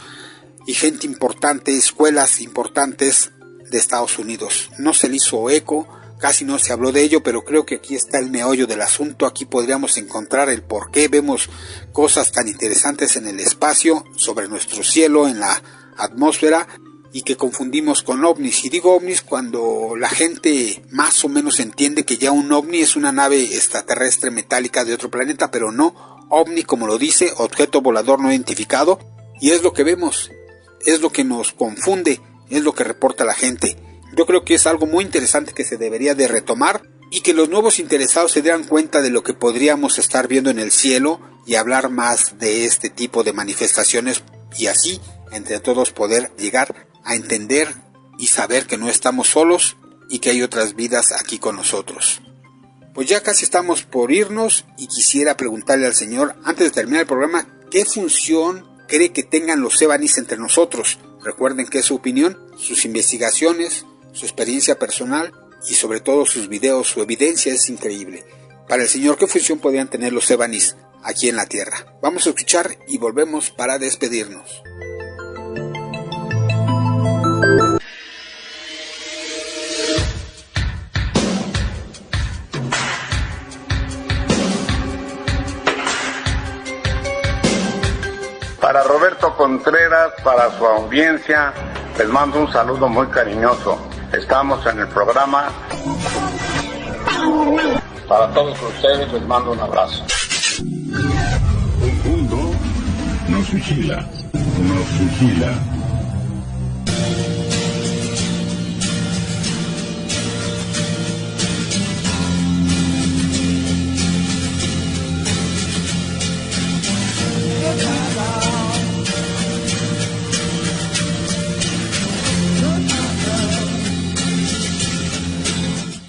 y gente importante, escuelas importantes de Estados Unidos. No se le hizo eco, casi no se habló de ello, pero creo que aquí está el meollo del asunto. Aquí podríamos encontrar el por qué vemos cosas tan interesantes en el espacio, sobre nuestro cielo, en la atmósfera, y que confundimos con ovnis. Y digo ovnis cuando la gente más o menos entiende que ya un ovni es una nave extraterrestre metálica de otro planeta, pero no, ovni, como lo dice, objeto volador no identificado, y es lo que vemos, es lo que nos confunde, es lo que reporta la gente. Yo creo que es algo muy interesante que se debería de retomar, y que los nuevos interesados se dieran cuenta de lo que podríamos estar viendo en el cielo y hablar más de este tipo de manifestaciones, y así entre todos poder llegar a entender y saber que no estamos solos y que hay otras vidas aquí con nosotros. Pues ya casi estamos por irnos, y quisiera preguntarle al Señor, antes de terminar el programa, ¿qué función cree que tengan los ébanis entre nosotros? Recuerden que es su opinión, sus investigaciones, su experiencia personal y sobre todo sus videos, su evidencia es increíble. Para el Señor, ¿qué función podrían tener los ébanis aquí en la Tierra? Vamos a escuchar y volvemos para despedirnos. Para Roberto Contreras, para su audiencia, les mando un saludo muy cariñoso. Estamos en el programa. Para todos ustedes les mando un abrazo. Un mundo nos vigila, nos vigila.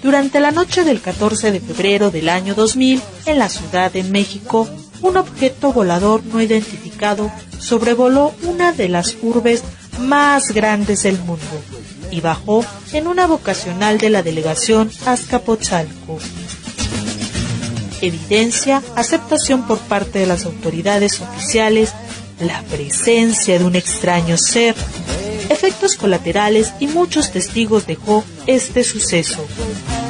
Durante la noche del 14 de febrero del año 2000, en la Ciudad de México, un objeto volador no identificado sobrevoló una de las urbes más grandes del mundo y bajó en una vocacional de la delegación Azcapotzalco. Evidencia, aceptación por parte de las autoridades oficiales, la presencia de un extraño ser, efectos colaterales y muchos testigos dejó este suceso,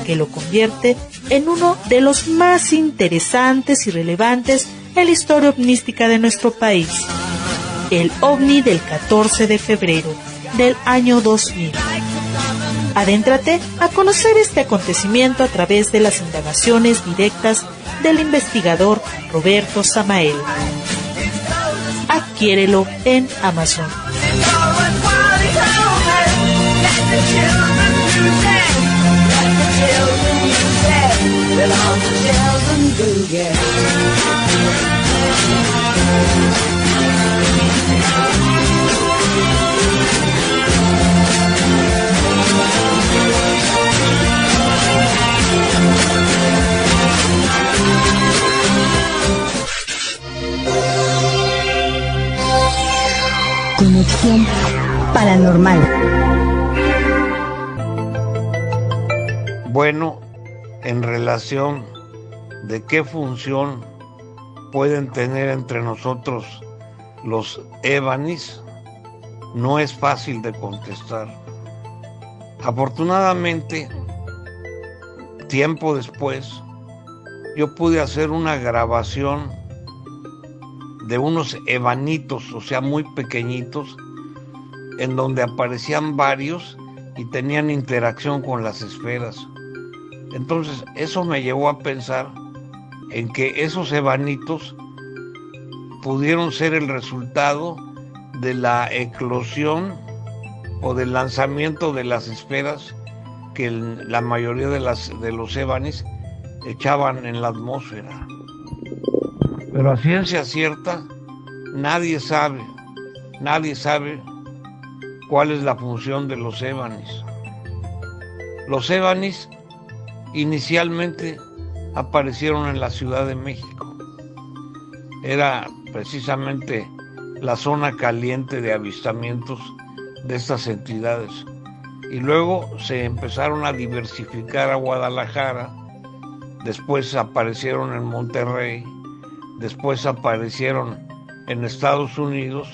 que lo convierte en uno de los más interesantes y relevantes en la historia ovnística de nuestro país. El ovni del 14 de febrero del año 2000. Adéntrate a conocer este acontecimiento a través de las indagaciones directas del investigador Roberto Samael. Adquiérelo en Amazon. Conexión paranormal. Bueno, en relación de qué función pueden tener entre nosotros los ébanis, no es fácil de contestar. Afortunadamente, tiempo después, yo pude hacer una grabación de unos ebanitos, o sea, muy pequeñitos, en donde aparecían varios y tenían interacción con las esferas. Entonces, eso me llevó a pensar en que esos ebanitos pudieron ser el resultado de la eclosión o del lanzamiento de las esferas que la mayoría de los ébanis echaban en la atmósfera. Pero a ciencia cierta, nadie sabe cuál es la función de los ébanis. Los ébanis inicialmente aparecieron en la Ciudad de México. Era precisamente la zona caliente de avistamientos de estas entidades. Y luego se empezaron a diversificar a Guadalajara, después aparecieron en Monterrey, después aparecieron en Estados Unidos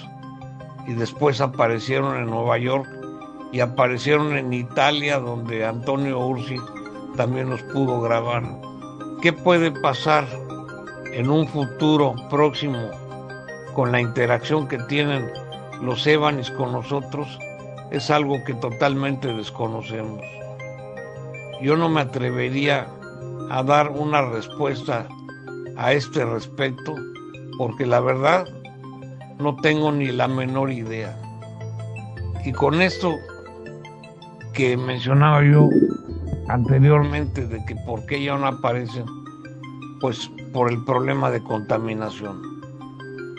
y después aparecieron en Nueva York y aparecieron en Italia, donde Antonio Ursi también nos pudo grabar. ¿Qué puede pasar en un futuro próximo con la interacción que tienen los Evanis con nosotros? Es algo que totalmente desconocemos. Yo no me atrevería a dar una respuesta a este respecto, porque la verdad no tengo ni la menor idea. Y con esto que mencionaba yo anteriormente de que por qué ya no aparecen, pues por el problema de contaminación.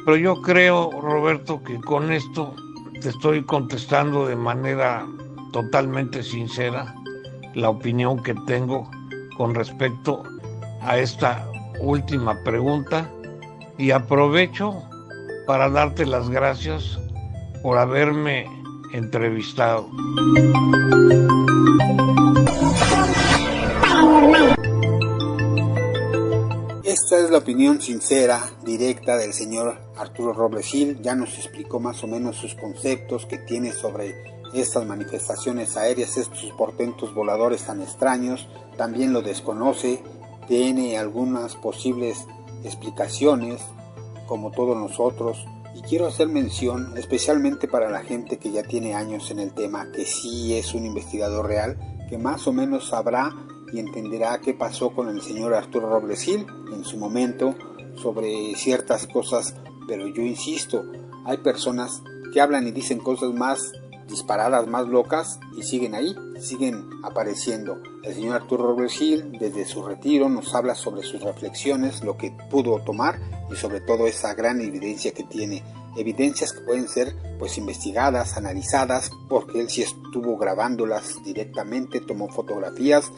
Pero yo creo, Roberto, que con esto te estoy contestando de manera totalmente sincera la opinión que tengo con respecto a esta última pregunta, y aprovecho para darte las gracias por haberme entrevistado. Esta es la opinión sincera, directa del señor Arturo Robles Gil. Ya nos explicó más o menos sus conceptos que tiene sobre estas manifestaciones aéreas, estos portentos voladores tan extraños. También lo desconoce, tiene algunas posibles explicaciones, como todos nosotros. Y quiero hacer mención, especialmente para la gente que ya tiene años en el tema, que sí es un investigador real, que más o menos sabrá y entenderá qué pasó con el señor Arturo Robles Gil en su momento sobre ciertas cosas. Pero yo insisto, hay personas que hablan y dicen cosas más disparadas, más locas, y siguen ahí, siguen apareciendo. El señor Arturo Robles Gil, desde su retiro, nos habla sobre sus reflexiones, lo que pudo tomar y sobre todo esa gran evidencia que tiene. Evidencias que pueden ser pues investigadas, analizadas, porque él sí estuvo grabándolas directamente, tomó fotografías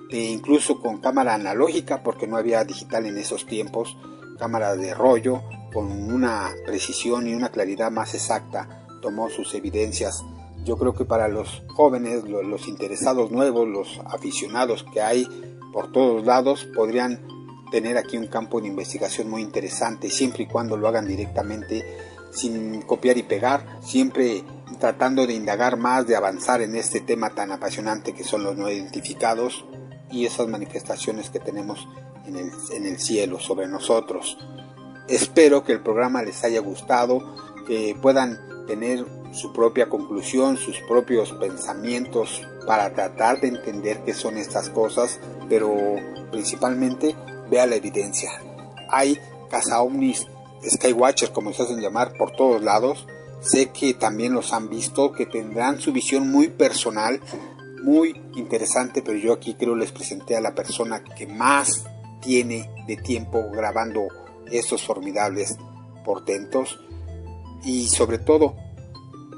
incluso con cámara analógica, porque no había digital en esos tiempos, cámara de rollo, con una precisión y una claridad más exacta, tomó sus evidencias. Yo creo que para los jóvenes, los interesados nuevos, los aficionados que hay por todos lados, podrían tener aquí un campo de investigación muy interesante, siempre y cuando lo hagan directamente, sin copiar y pegar, siempre tratando de indagar más, de avanzar en este tema tan apasionante que son los no identificados y esas manifestaciones que tenemos en el cielo sobre nosotros. Espero que el programa les haya gustado, que puedan tener su propia conclusión, sus propios pensamientos para tratar de entender qué son estas cosas, pero principalmente vea la evidencia. Hay cazaovnis, skywatchers como se hacen llamar, por todos lados. Sé que también los han visto, que tendrán su visión muy personal, muy interesante, pero yo aquí creo les presenté a la persona que más tiene de tiempo grabando estos formidables portentos. Y sobre todo,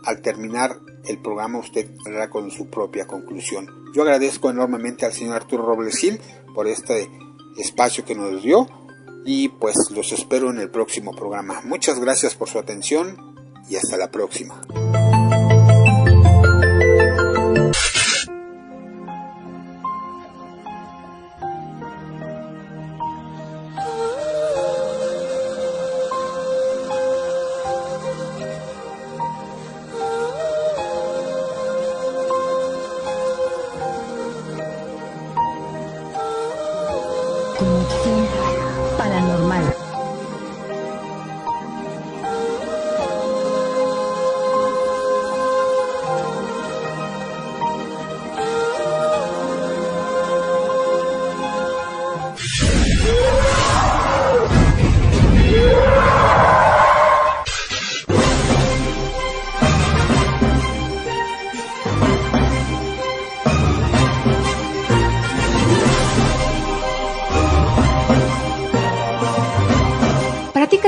al terminar el programa usted hablará con su propia conclusión. Yo agradezco enormemente al señor Arturo Robles Gil por este espacio que nos dio y pues los espero en el próximo programa. Muchas gracias por su atención y hasta la próxima. Conexión paranormal.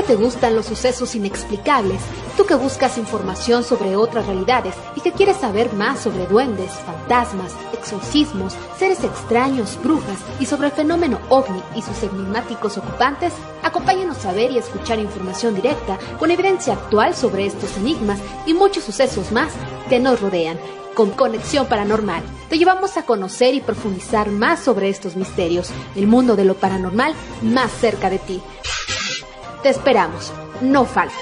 ¿Te gustan los sucesos inexplicables? Tú que buscas información sobre otras realidades y que quieres saber más sobre duendes, fantasmas, exorcismos, seres extraños, brujas y sobre el fenómeno ovni y sus enigmáticos ocupantes, acompáñanos a ver y escuchar información directa con evidencia actual sobre estos enigmas y muchos sucesos más que nos rodean. Con Conexión Paranormal te llevamos a conocer y profundizar más sobre estos misterios, el mundo de lo paranormal más cerca de ti. Te esperamos, no faltes.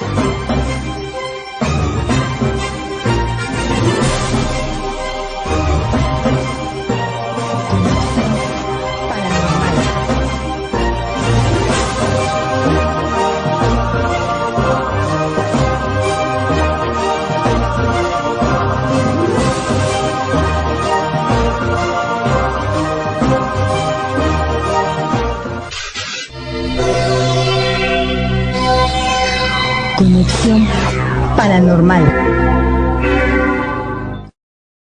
Información paranormal.